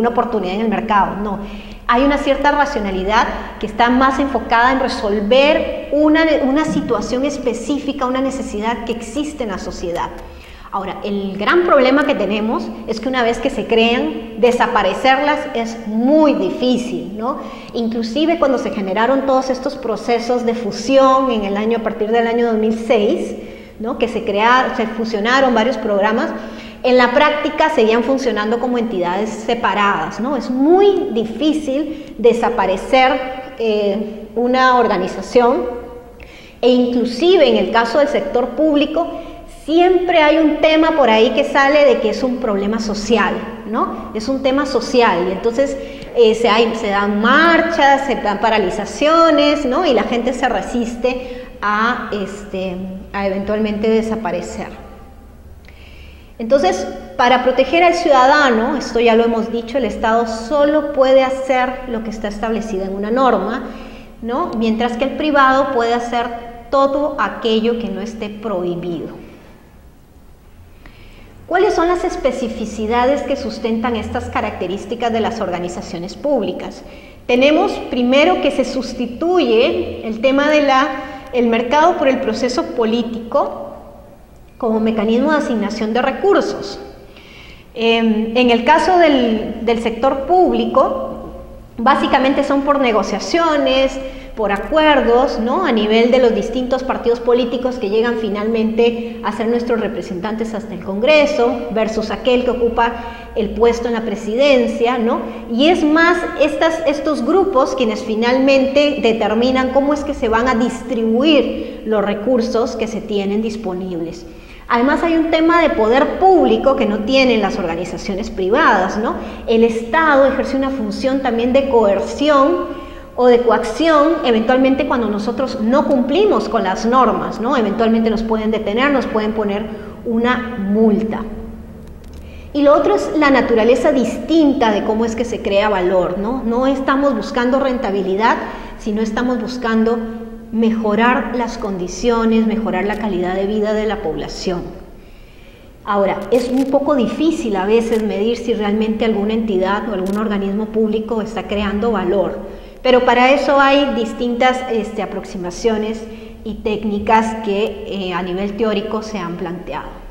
oportunidad en el mercado, no. Hay una cierta racionalidad que está más enfocada en resolver una situación específica, una necesidad que existe en la sociedad. Ahora, el gran problema que tenemos es que una vez que se crean, desaparecerlas es muy difícil, ¿no? Inclusive cuando se generaron todos estos procesos de fusión a partir del año 2006, ¿no? Que se fusionaron varios programas, en la práctica seguían funcionando como entidades separadas, ¿no? Es muy difícil desaparecer una organización, e inclusive en el caso del sector público siempre hay un tema por ahí que sale de que es un problema social, ¿no? Es un tema social, y entonces se dan marchas, se dan paralizaciones, ¿no? Y la gente se resiste a eventualmente desaparecer. Entonces, para proteger al ciudadano, esto ya lo hemos dicho, el Estado solo puede hacer lo que está establecido en una norma, ¿no? Mientras que el privado puede hacer todo aquello que no esté prohibido. ¿Cuáles son las especificidades que sustentan estas características de las organizaciones públicas? Tenemos primero que se sustituye el tema del mercado por el proceso político como mecanismo de asignación de recursos. En el caso del sector público, básicamente son por negociaciones, por acuerdos, ¿no? A nivel de los distintos partidos políticos que llegan finalmente a ser nuestros representantes hasta el Congreso, versus aquel que ocupa el puesto en la presidencia, ¿no? Y es más, estos grupos quienes finalmente determinan cómo es que se van a distribuir los recursos que se tienen disponibles. Además hay un tema de poder público que no tienen las organizaciones privadas, ¿no? El Estado ejerce una función también de coerción o de coacción, eventualmente cuando nosotros no cumplimos con las normas, ¿no? Eventualmente nos pueden detener, nos pueden poner una multa. Y lo otro es la naturaleza distinta de cómo es que se crea valor, ¿no? No estamos buscando rentabilidad, sino estamos buscando mejorar las condiciones, mejorar la calidad de vida de la población. Ahora, es un poco difícil a veces medir si realmente alguna entidad o algún organismo público está creando valor, pero para eso hay distintas aproximaciones y técnicas que a nivel teórico se han planteado.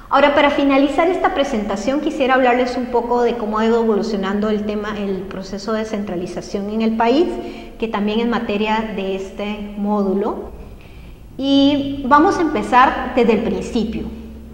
Ahora, para finalizar esta presentación, quisiera hablarles un poco de cómo ha ido evolucionando el proceso de descentralización en el país, que también es materia de este módulo. Y vamos a empezar desde el principio.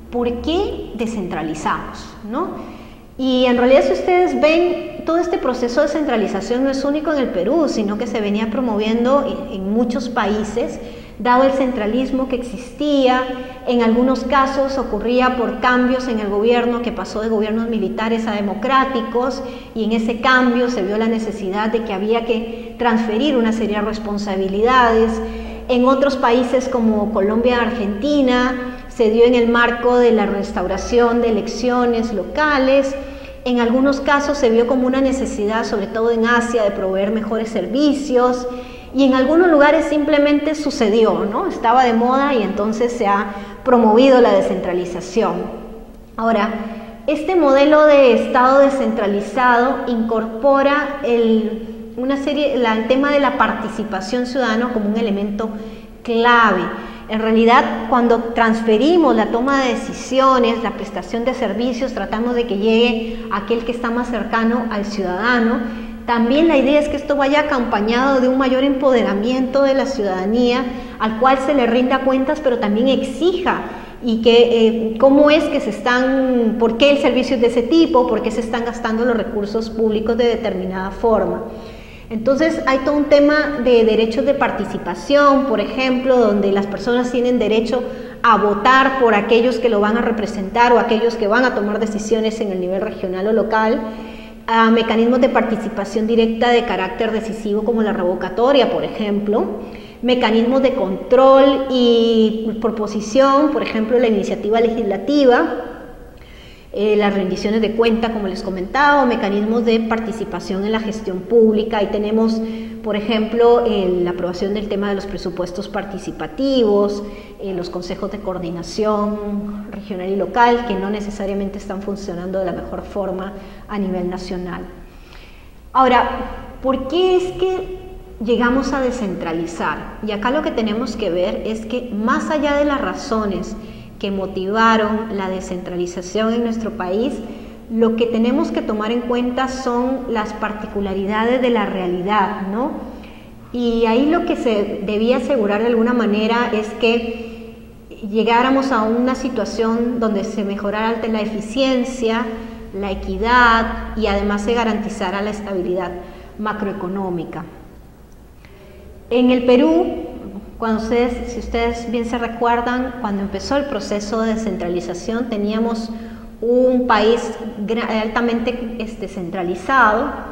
¿Por qué descentralizamos, ¿no? Y en realidad, si ustedes ven, todo este proceso de descentralización no es único en el Perú, sino que se venía promoviendo en muchos países, dado el centralismo que existía. En algunos casos ocurría por cambios en el gobierno, que pasó de gobiernos militares a democráticos, y en ese cambio se vio la necesidad de que había que transferir una serie de responsabilidades. En otros países como Colombia y Argentina se dio en el marco de la restauración de elecciones locales. En algunos casos se vio como una necesidad, sobre todo en Asia, de proveer mejores servicios, y en algunos lugares simplemente sucedió, ¿no? Estaba de moda y entonces se ha promovido la descentralización. Ahora, este modelo de Estado descentralizado incorpora el tema de la participación ciudadana como un elemento clave. En realidad, cuando transferimos la toma de decisiones, la prestación de servicios, tratamos de que llegue aquel que está más cercano al ciudadano. También la idea es que esto vaya acompañado de un mayor empoderamiento de la ciudadanía, al cual se le rinda cuentas, pero también exija y que cómo es que por qué el servicio es de ese tipo, por qué se están gastando los recursos públicos de determinada forma. Entonces hay todo un tema de derechos de participación, por ejemplo, donde las personas tienen derecho a votar por aquellos que lo van a representar o aquellos que van a tomar decisiones en el nivel regional o local, a mecanismos de participación directa de carácter decisivo como la revocatoria, por ejemplo, mecanismos de control y proposición, por ejemplo, la iniciativa legislativa, las rendiciones de cuenta, como les comentaba, mecanismos de participación en la gestión pública. Ahí tenemos, por ejemplo, la aprobación del tema de los presupuestos participativos, los consejos de coordinación regional y local, que no necesariamente están funcionando de la mejor forma a nivel nacional. Ahora, ¿por qué es que llegamos a descentralizar? Y acá lo que tenemos que ver es que más allá de las razones que motivaron la descentralización en nuestro país, lo que tenemos que tomar en cuenta son las particularidades de la realidad, ¿no? Y ahí lo que se debía asegurar de alguna manera es que llegáramos a una situación donde se mejorara la eficiencia, la equidad y además se garantizara la estabilidad macroeconómica. En el Perú, si ustedes bien se recuerdan, cuando empezó el proceso de descentralización teníamos un país altamente centralizado.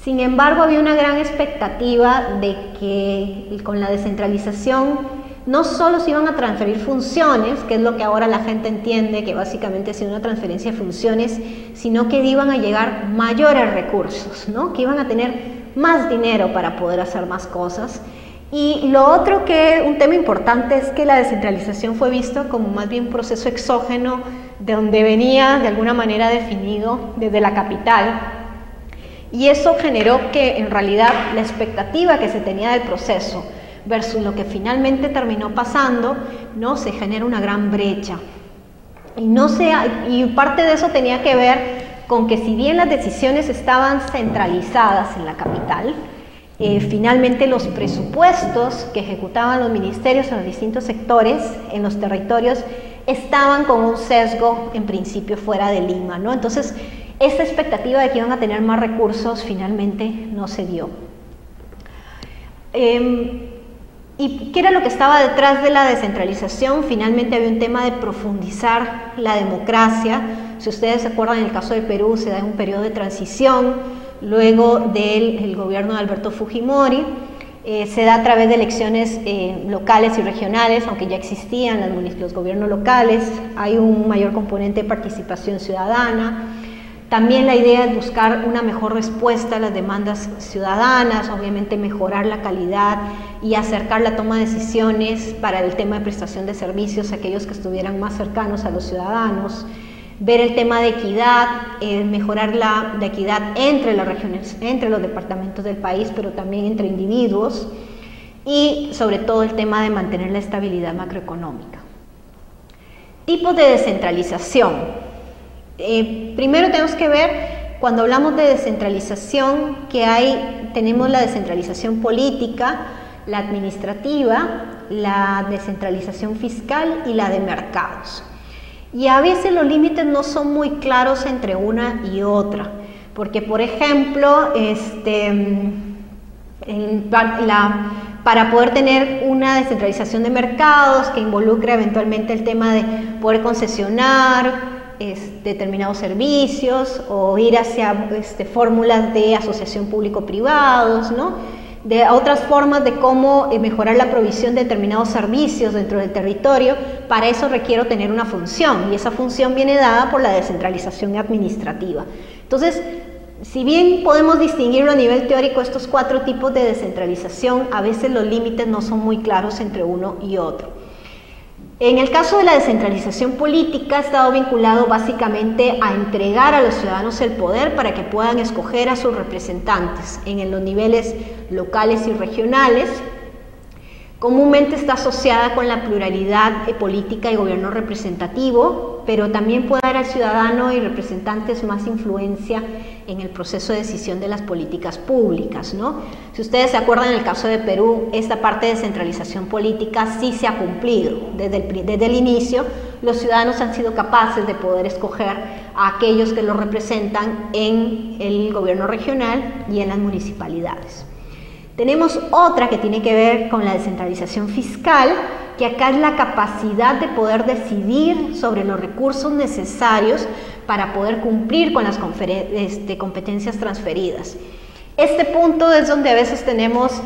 Sin embargo, había una gran expectativa de que con la descentralización no solo se iban a transferir funciones, que es lo que ahora la gente entiende, que básicamente ha sido una transferencia de funciones, sino que iban a llegar mayores recursos, ¿no? Que iban a tener más dinero para poder hacer más cosas. Y lo otro un tema importante es que la descentralización fue visto como más bien un proceso exógeno, de donde venía de alguna manera definido desde la capital. Y eso generó que en realidad la expectativa que se tenía del proceso versus lo que finalmente terminó pasando, ¿no? Se genera una gran brecha. Y parte de eso tenía que ver con que si bien las decisiones estaban centralizadas en la capital, finalmente los presupuestos que ejecutaban los ministerios en los distintos sectores, en los territorios, estaban con un sesgo en principio fuera de Lima, ¿no? Entonces, esta expectativa de que iban a tener más recursos finalmente no se dio. ¿Y qué era lo que estaba detrás de la descentralización? Finalmente había un tema de profundizar la democracia. Si ustedes se acuerdan, en el caso del Perú se da un periodo de transición, luego del gobierno de Alberto Fujimori, se da a través de elecciones locales y regionales, aunque ya existían los gobiernos locales, hay un mayor componente de participación ciudadana. También la idea es buscar una mejor respuesta a las demandas ciudadanas, obviamente mejorar la calidad y acercar la toma de decisiones para el tema de prestación de servicios a aquellos que estuvieran más cercanos a los ciudadanos. Ver el tema de equidad, mejorar la equidad entre las regiones, entre los departamentos del país, pero también entre individuos, y sobre todo el tema de mantener la estabilidad macroeconómica. Tipos de descentralización. Primero tenemos que ver, cuando hablamos de descentralización, tenemos la descentralización política, la administrativa, la descentralización fiscal y la de mercados. Y a veces los límites no son muy claros entre una y otra, porque por ejemplo, para poder tener una descentralización de mercados que involucre eventualmente el tema de poder concesionar determinados servicios o ir hacia fórmulas de asociación público-privados, ¿no? De otras formas de cómo mejorar la provisión de determinados servicios dentro del territorio. Para eso requiero tener una función, y esa función viene dada por la descentralización administrativa. Entonces, si bien podemos distinguirlo a nivel teórico, estos 4 tipos de descentralización, a veces los límites no son muy claros entre uno y otro. En el caso de la descentralización política, ha estado vinculado básicamente a entregar a los ciudadanos el poder para que puedan escoger a sus representantes en los niveles locales y regionales. Comúnmente está asociada con la pluralidad política y gobierno representativo, pero también puede dar al ciudadano y representantes más influencia en el proceso de decisión de las políticas públicas, ¿no? Si ustedes se acuerdan, en el caso de Perú, esta parte de descentralización política sí se ha cumplido. Desde el inicio, los ciudadanos han sido capaces de poder escoger a aquellos que los representan en el gobierno regional y en las municipalidades. Tenemos otra que tiene que ver con la descentralización fiscal, que acá es la capacidad de poder decidir sobre los recursos necesarios para poder cumplir con las competencias transferidas. Este punto es donde a veces tenemos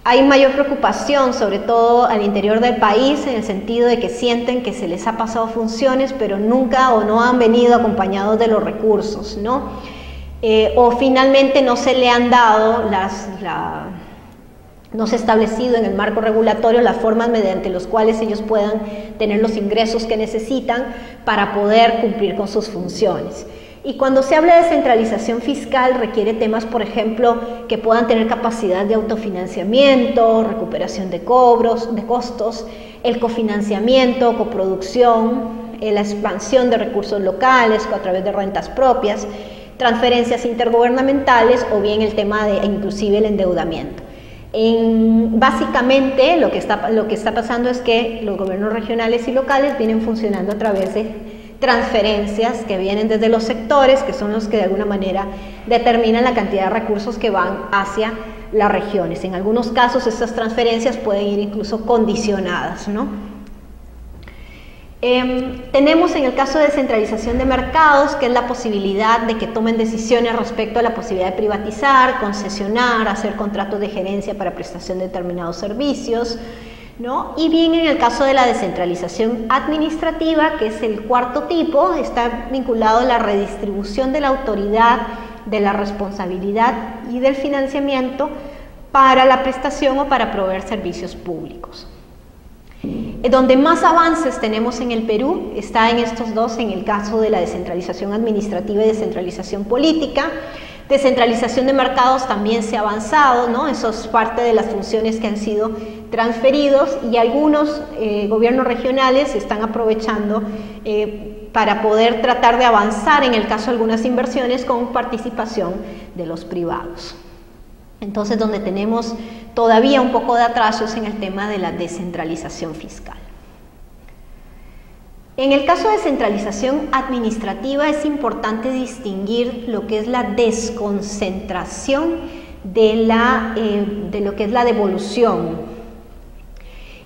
hay mayor preocupación, sobre todo al interior del país, en el sentido de que sienten que se les ha pasado funciones, pero nunca o no han venido acompañados de los recursos, ¿no? O finalmente no se le han dado no se ha establecido en el marco regulatorio las formas mediante las cuales ellos puedan tener los ingresos que necesitan para poder cumplir con sus funciones. Y cuando se habla de descentralización fiscal, requiere temas, por ejemplo, que puedan tener capacidad de autofinanciamiento, recuperación de costos, el cofinanciamiento, coproducción, la expansión de recursos locales a través de rentas propias, transferencias intergubernamentales o bien el tema de inclusive el endeudamiento. Básicamente lo que está pasando es que los gobiernos regionales y locales vienen funcionando a través de transferencias que vienen desde los sectores, que son los que de alguna manera determinan la cantidad de recursos que van hacia las regiones. En algunos casos estas transferencias pueden ir incluso condicionadas, ¿no? Tenemos en el caso de descentralización de mercados, que es la posibilidad de que tomen decisiones respecto a la posibilidad de privatizar, concesionar, hacer contratos de gerencia para prestación de determinados servicios, ¿no? Y bien, en el caso de la descentralización administrativa, que es el cuarto tipo, está vinculado a la redistribución de la autoridad, de la responsabilidad y del financiamiento para la prestación o para proveer servicios públicos. Donde más avances tenemos en el Perú está en estos dos, en el caso de la descentralización administrativa y descentralización política. Descentralización de mercados también se ha avanzado, ¿no? Eso es parte de las funciones que han sido transferidos y algunos gobiernos regionales están aprovechando para poder tratar de avanzar, en el caso de algunas inversiones, con participación de los privados. Entonces, donde tenemos todavía un poco de atraso es en el tema de la descentralización fiscal. En el caso de descentralización administrativa es importante distinguir lo que es la desconcentración de lo que es la devolución.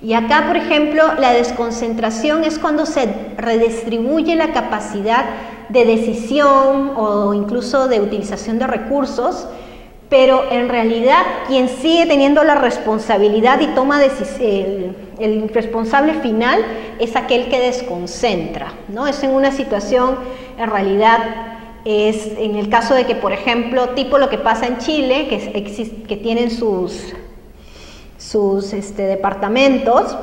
Y acá, por ejemplo, la desconcentración es cuando se redistribuye la capacidad de decisión o incluso de utilización de recursos, pero en realidad quien sigue teniendo la responsabilidad y toma el responsable final es aquel que desconcentra, ¿no? Es en una situación, en realidad, es en el caso de que, por ejemplo, tipo lo que pasa en Chile, que tienen sus departamentos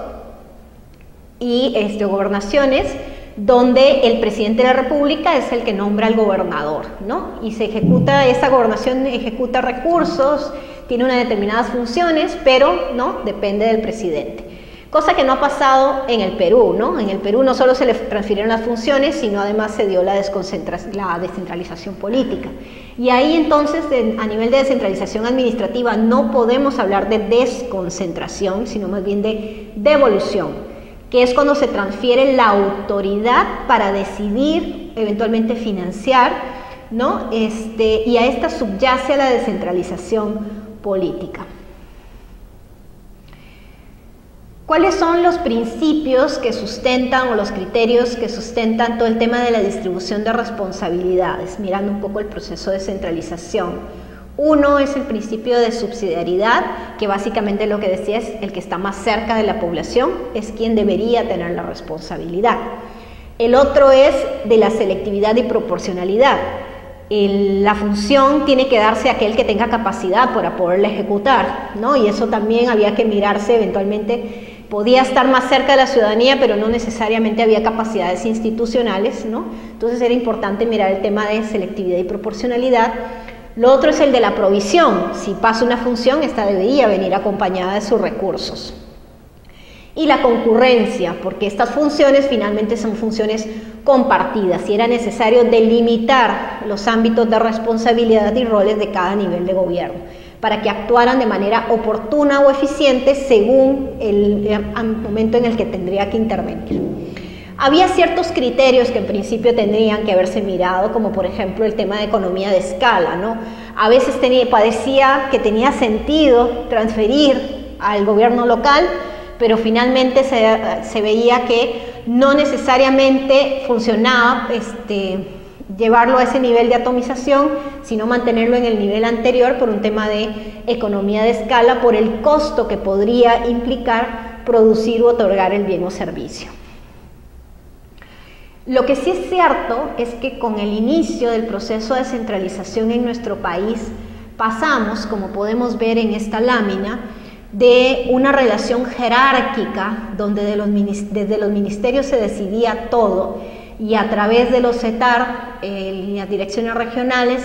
y gobernaciones, donde el presidente de la República es el que nombra al gobernador, ¿no? Y se ejecuta, esa gobernación ejecuta recursos, tiene unas determinadas funciones, pero no depende del presidente. Cosa que no ha pasado en el Perú, ¿no? En el Perú no solo se le transfirieron las funciones, sino además se dio la descentralización política. Y ahí entonces, a nivel de descentralización administrativa, no podemos hablar de desconcentración, sino más bien de devolución, que es cuando se transfiere la autoridad para decidir, eventualmente financiar, ¿no? Y a esta subyace la descentralización política. ¿Cuáles son los principios que sustentan o los criterios que sustentan todo el tema de la distribución de responsabilidades? Mirando un poco el proceso de descentralización. Uno es el principio de subsidiariedad, que básicamente lo que decía es el que está más cerca de la población, es quien debería tener la responsabilidad. El otro es de la selectividad y proporcionalidad. La función tiene que darse a aquel que tenga capacidad para poderla ejecutar, ¿no? Y eso también había que mirarse eventualmente. Podía estar más cerca de la ciudadanía, pero no necesariamente había capacidades institucionales, ¿no? Entonces era importante mirar el tema de selectividad y proporcionalidad. Lo otro es el de la provisión. Si pasa una función, esta debería venir acompañada de sus recursos. Y la concurrencia, porque estas funciones finalmente son funciones compartidas y era necesario delimitar los ámbitos de responsabilidad y roles de cada nivel de gobierno para que actuaran de manera oportuna o eficiente según el momento en el que tendría que intervenir. Había ciertos criterios que en principio tendrían que haberse mirado, como por ejemplo el tema de economía de escala, ¿no? A veces parecía que tenía sentido transferir al gobierno local, pero finalmente se veía que no necesariamente funcionaba llevarlo a ese nivel de atomización, sino mantenerlo en el nivel anterior por un tema de economía de escala, por el costo que podría implicar producir u otorgar el bien o servicio. Lo que sí es cierto es que con el inicio del proceso de descentralización en nuestro país, pasamos, como podemos ver en esta lámina, de una relación jerárquica donde desde los ministerios se decidía todo y a través de los CETAR, las direcciones regionales,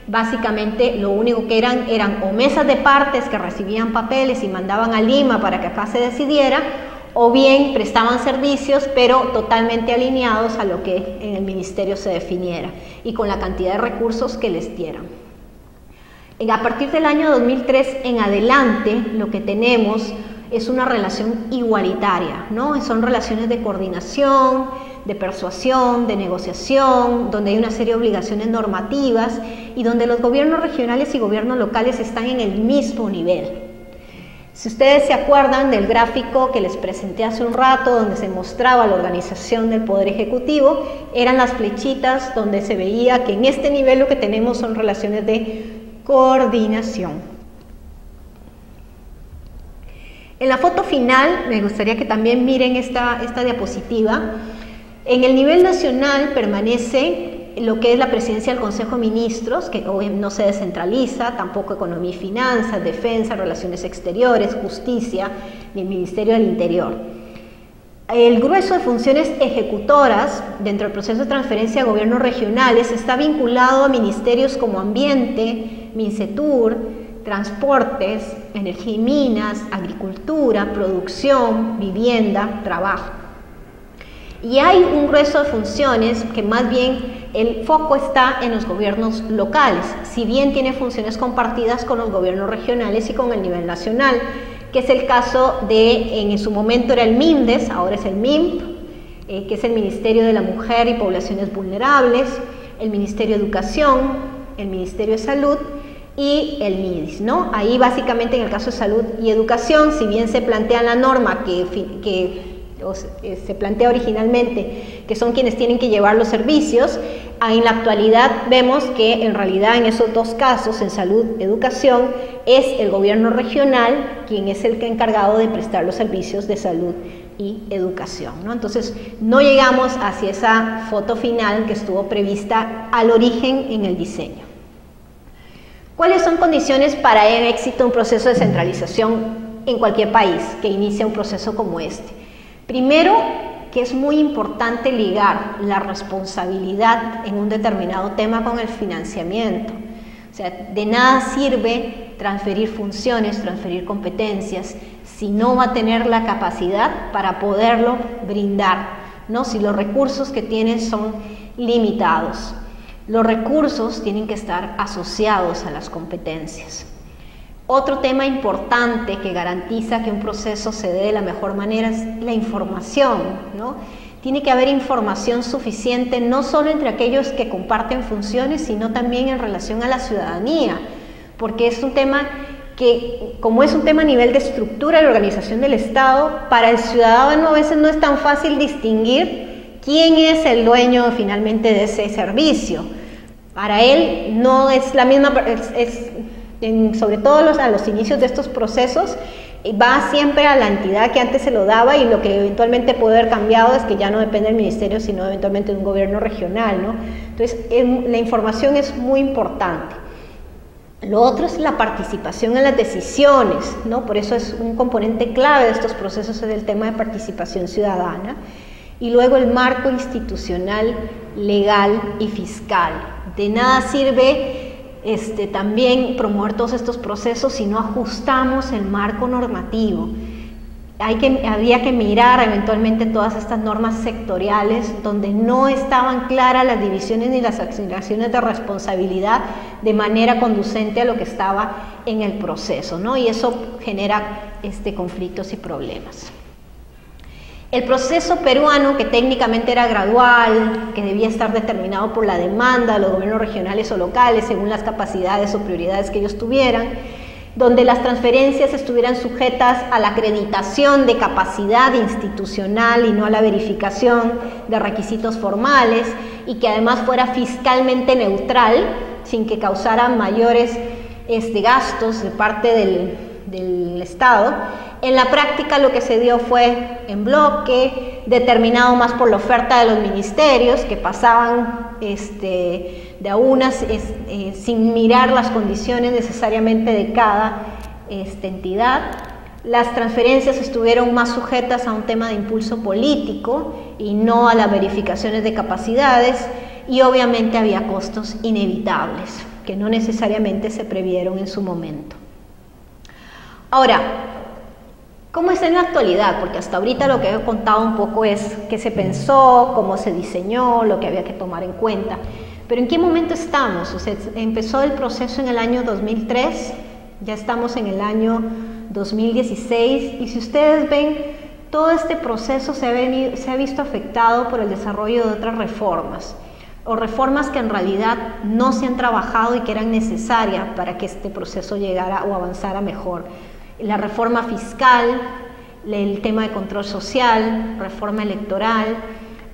básicamente lo único que eran o mesas de partes que recibían papeles y mandaban a Lima para que acá se decidiera, o bien prestaban servicios pero totalmente alineados a lo que en el ministerio se definiera y con la cantidad de recursos que les dieran. A partir del año 2003 en adelante, lo que tenemos es una relación igualitaria, ¿no? Son relaciones de coordinación, de persuasión, de negociación, donde hay una serie de obligaciones normativas y donde los gobiernos regionales y gobiernos locales están en el mismo nivel. Si ustedes se acuerdan del gráfico que les presenté hace un rato, donde se mostraba la organización del Poder Ejecutivo, eran las flechitas donde se veía que en este nivel lo que tenemos son relaciones de coordinación. En la foto final, me gustaría que también miren esta diapositiva. En el nivel nacional permanece lo que es la presidencia del Consejo de Ministros, que hoy no se descentraliza, tampoco Economía y Finanzas, Defensa, Relaciones Exteriores, Justicia, ni el Ministerio del Interior. El grueso de funciones ejecutoras dentro del proceso de transferencia a gobiernos regionales está vinculado a ministerios como Ambiente, Mincetur, Transportes, Energía y Minas, Agricultura, Producción, Vivienda, Trabajo. Y hay un grueso de funciones que más bien el foco está en los gobiernos locales, si bien tiene funciones compartidas con los gobiernos regionales y con el nivel nacional, que es el caso de, en su momento era el MINDES, ahora es el MIMP, que es el Ministerio de la Mujer y Poblaciones Vulnerables, el Ministerio de Educación, el Ministerio de Salud y el MIDIS, ¿no? Ahí básicamente en el caso de Salud y Educación, si bien se plantea la norma se plantea originalmente que son quienes tienen que llevar los servicios, en la actualidad vemos que en realidad en esos dos casos, en salud y educación, es el gobierno regional quien es el que encargado de prestar los servicios de salud y educación, ¿no? Entonces no llegamos hacia esa foto final que estuvo prevista al origen en el diseño. ¿Cuáles son condiciones para el éxito de un proceso de centralización en cualquier país que inicia un proceso como este? Primero, que es muy importante ligar la responsabilidad en un determinado tema con el financiamiento. O sea, de nada sirve transferir funciones, transferir competencias, si no va a tener la capacidad para poderlo brindar, ¿no? Si los recursos que tiene son limitados. Los recursos tienen que estar asociados a las competencias. Otro tema importante que garantiza que un proceso se dé de la mejor manera es la información, ¿no? Tiene que haber información suficiente no solo entre aquellos que comparten funciones, sino también en relación a la ciudadanía, porque es un tema que, como es un tema a nivel de estructura y organización del Estado, para el ciudadano a veces no es tan fácil distinguir quién es el dueño finalmente de ese servicio. Para él no es la misma, sobre todo a los inicios de estos procesos, va siempre a la entidad que antes se lo daba, y lo que eventualmente puede haber cambiado es que ya no depende del ministerio, sino eventualmente de un gobierno regional, ¿no? Entonces, la información es muy importante. Lo otro es la participación en las decisiones, ¿no? Por eso es un componente clave de estos procesos, es el tema de participación ciudadana. Y luego el marco institucional, legal y fiscal. De nada sirve también promover todos estos procesos si no ajustamos el marco normativo. Había que mirar eventualmente todas estas normas sectoriales donde no estaban claras las divisiones ni las asignaciones de responsabilidad de manera conducente a lo que estaba en el proceso, ¿no? Y eso genera conflictos y problemas. El proceso peruano, que técnicamente era gradual, que debía estar determinado por la demanda de los gobiernos regionales o locales según las capacidades o prioridades que ellos tuvieran, donde las transferencias estuvieran sujetas a la acreditación de capacidad institucional y no a la verificación de requisitos formales, y que además fuera fiscalmente neutral, sin que causara mayores gastos de parte del Estado. En la práctica lo que se dio fue en bloque, determinado más por la oferta de los ministerios, que pasaban de a unas sin mirar las condiciones necesariamente de cada entidad. Las transferencias estuvieron más sujetas a un tema de impulso político y no a las verificaciones de capacidades, y obviamente había costos inevitables que no necesariamente se previeron en su momento. Ahora, ¿cómo es en la actualidad? Porque hasta ahorita lo que he contado un poco es qué se pensó, cómo se diseñó, lo que había que tomar en cuenta. Pero ¿en qué momento estamos? O sea, empezó el proceso en el año 2003, ya estamos en el año 2016, y si ustedes ven, todo este proceso se ha visto afectado por el desarrollo de otras reformas, o reformas que en realidad no se han trabajado y que eran necesarias para que este proceso llegara o avanzara mejor. La reforma fiscal, el tema de control social, reforma electoral.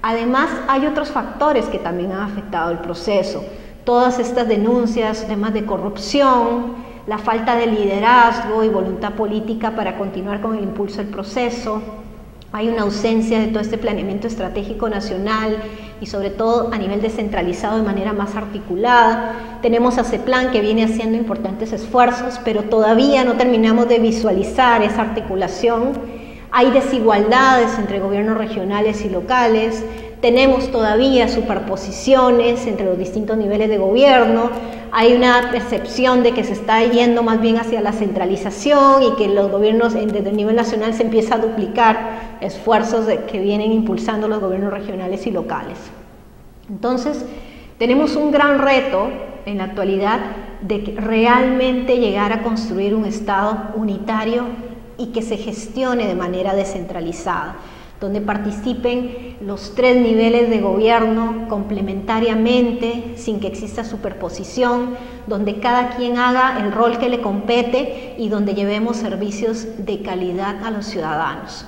Además, hay otros factores que también han afectado el proceso. Todas estas denuncias, temas de corrupción, la falta de liderazgo y voluntad política para continuar con el impulso del proceso. Hay una ausencia de todo este planeamiento estratégico nacional y sobre todo a nivel descentralizado de manera más articulada. Tenemos a CEPLAN que viene haciendo importantes esfuerzos, pero todavía no terminamos de visualizar esa articulación. Hay desigualdades entre gobiernos regionales y locales, tenemos todavía superposiciones entre los distintos niveles de gobierno, hay una percepción de que se está yendo más bien hacia la centralización y que los gobiernos desde el nivel nacional se empieza a duplicar esfuerzos que vienen impulsando los gobiernos regionales y locales. Entonces, tenemos un gran reto en la actualidad de realmente llegar a construir un Estado unitario y que se gestione de manera descentralizada, donde participen los tres niveles de gobierno complementariamente, sin que exista superposición, donde cada quien haga el rol que le compete y donde llevemos servicios de calidad a los ciudadanos.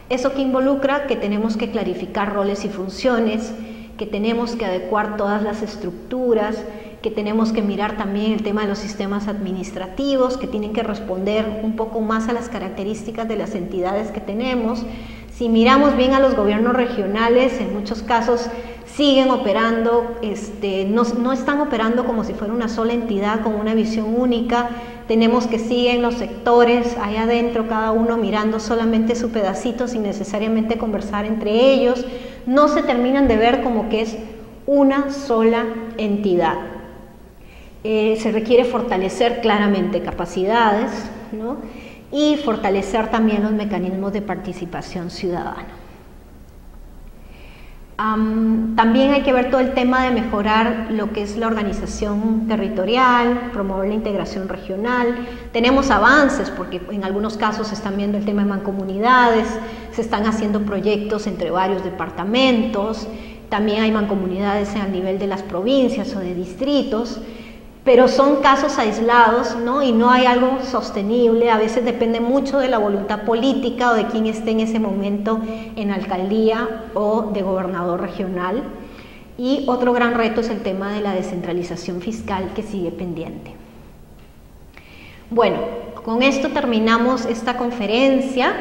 Eso que involucra que tenemos que clarificar roles y funciones, que tenemos que adecuar todas las estructuras, que tenemos que mirar también el tema de los sistemas administrativos, que tienen que responder un poco más a las características de las entidades que tenemos. Si miramos bien a los gobiernos regionales, en muchos casos siguen operando, no están operando como si fuera una sola entidad con una visión única. Tenemos que siguen los sectores allá adentro, cada uno mirando solamente su pedacito sin necesariamente conversar entre ellos. No se terminan de ver como que es una sola entidad. Se requiere fortalecer claramente capacidades, ¿no? Y fortalecer también los mecanismos de participación ciudadana. También hay que ver todo el tema de mejorar lo que es la organización territorial, promover la integración regional. Tenemos avances porque en algunos casos se están viendo el tema de mancomunidades, se están haciendo proyectos entre varios departamentos, también hay mancomunidades a nivel de las provincias o de distritos, pero son casos aislados, ¿no? Y no hay algo sostenible. A veces depende mucho de la voluntad política o de quién esté en ese momento en alcaldía o de gobernador regional. Y otro gran reto es el tema de la descentralización fiscal que sigue pendiente. Bueno, con esto terminamos esta conferencia.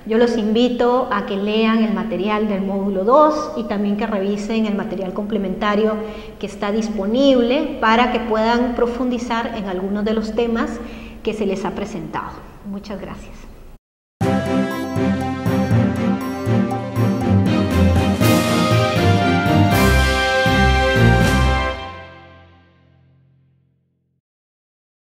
Yo los invito a que lean el material del módulo 2 y también que revisen el material complementario que está disponible para que puedan profundizar en algunos de los temas que se les ha presentado. Muchas gracias.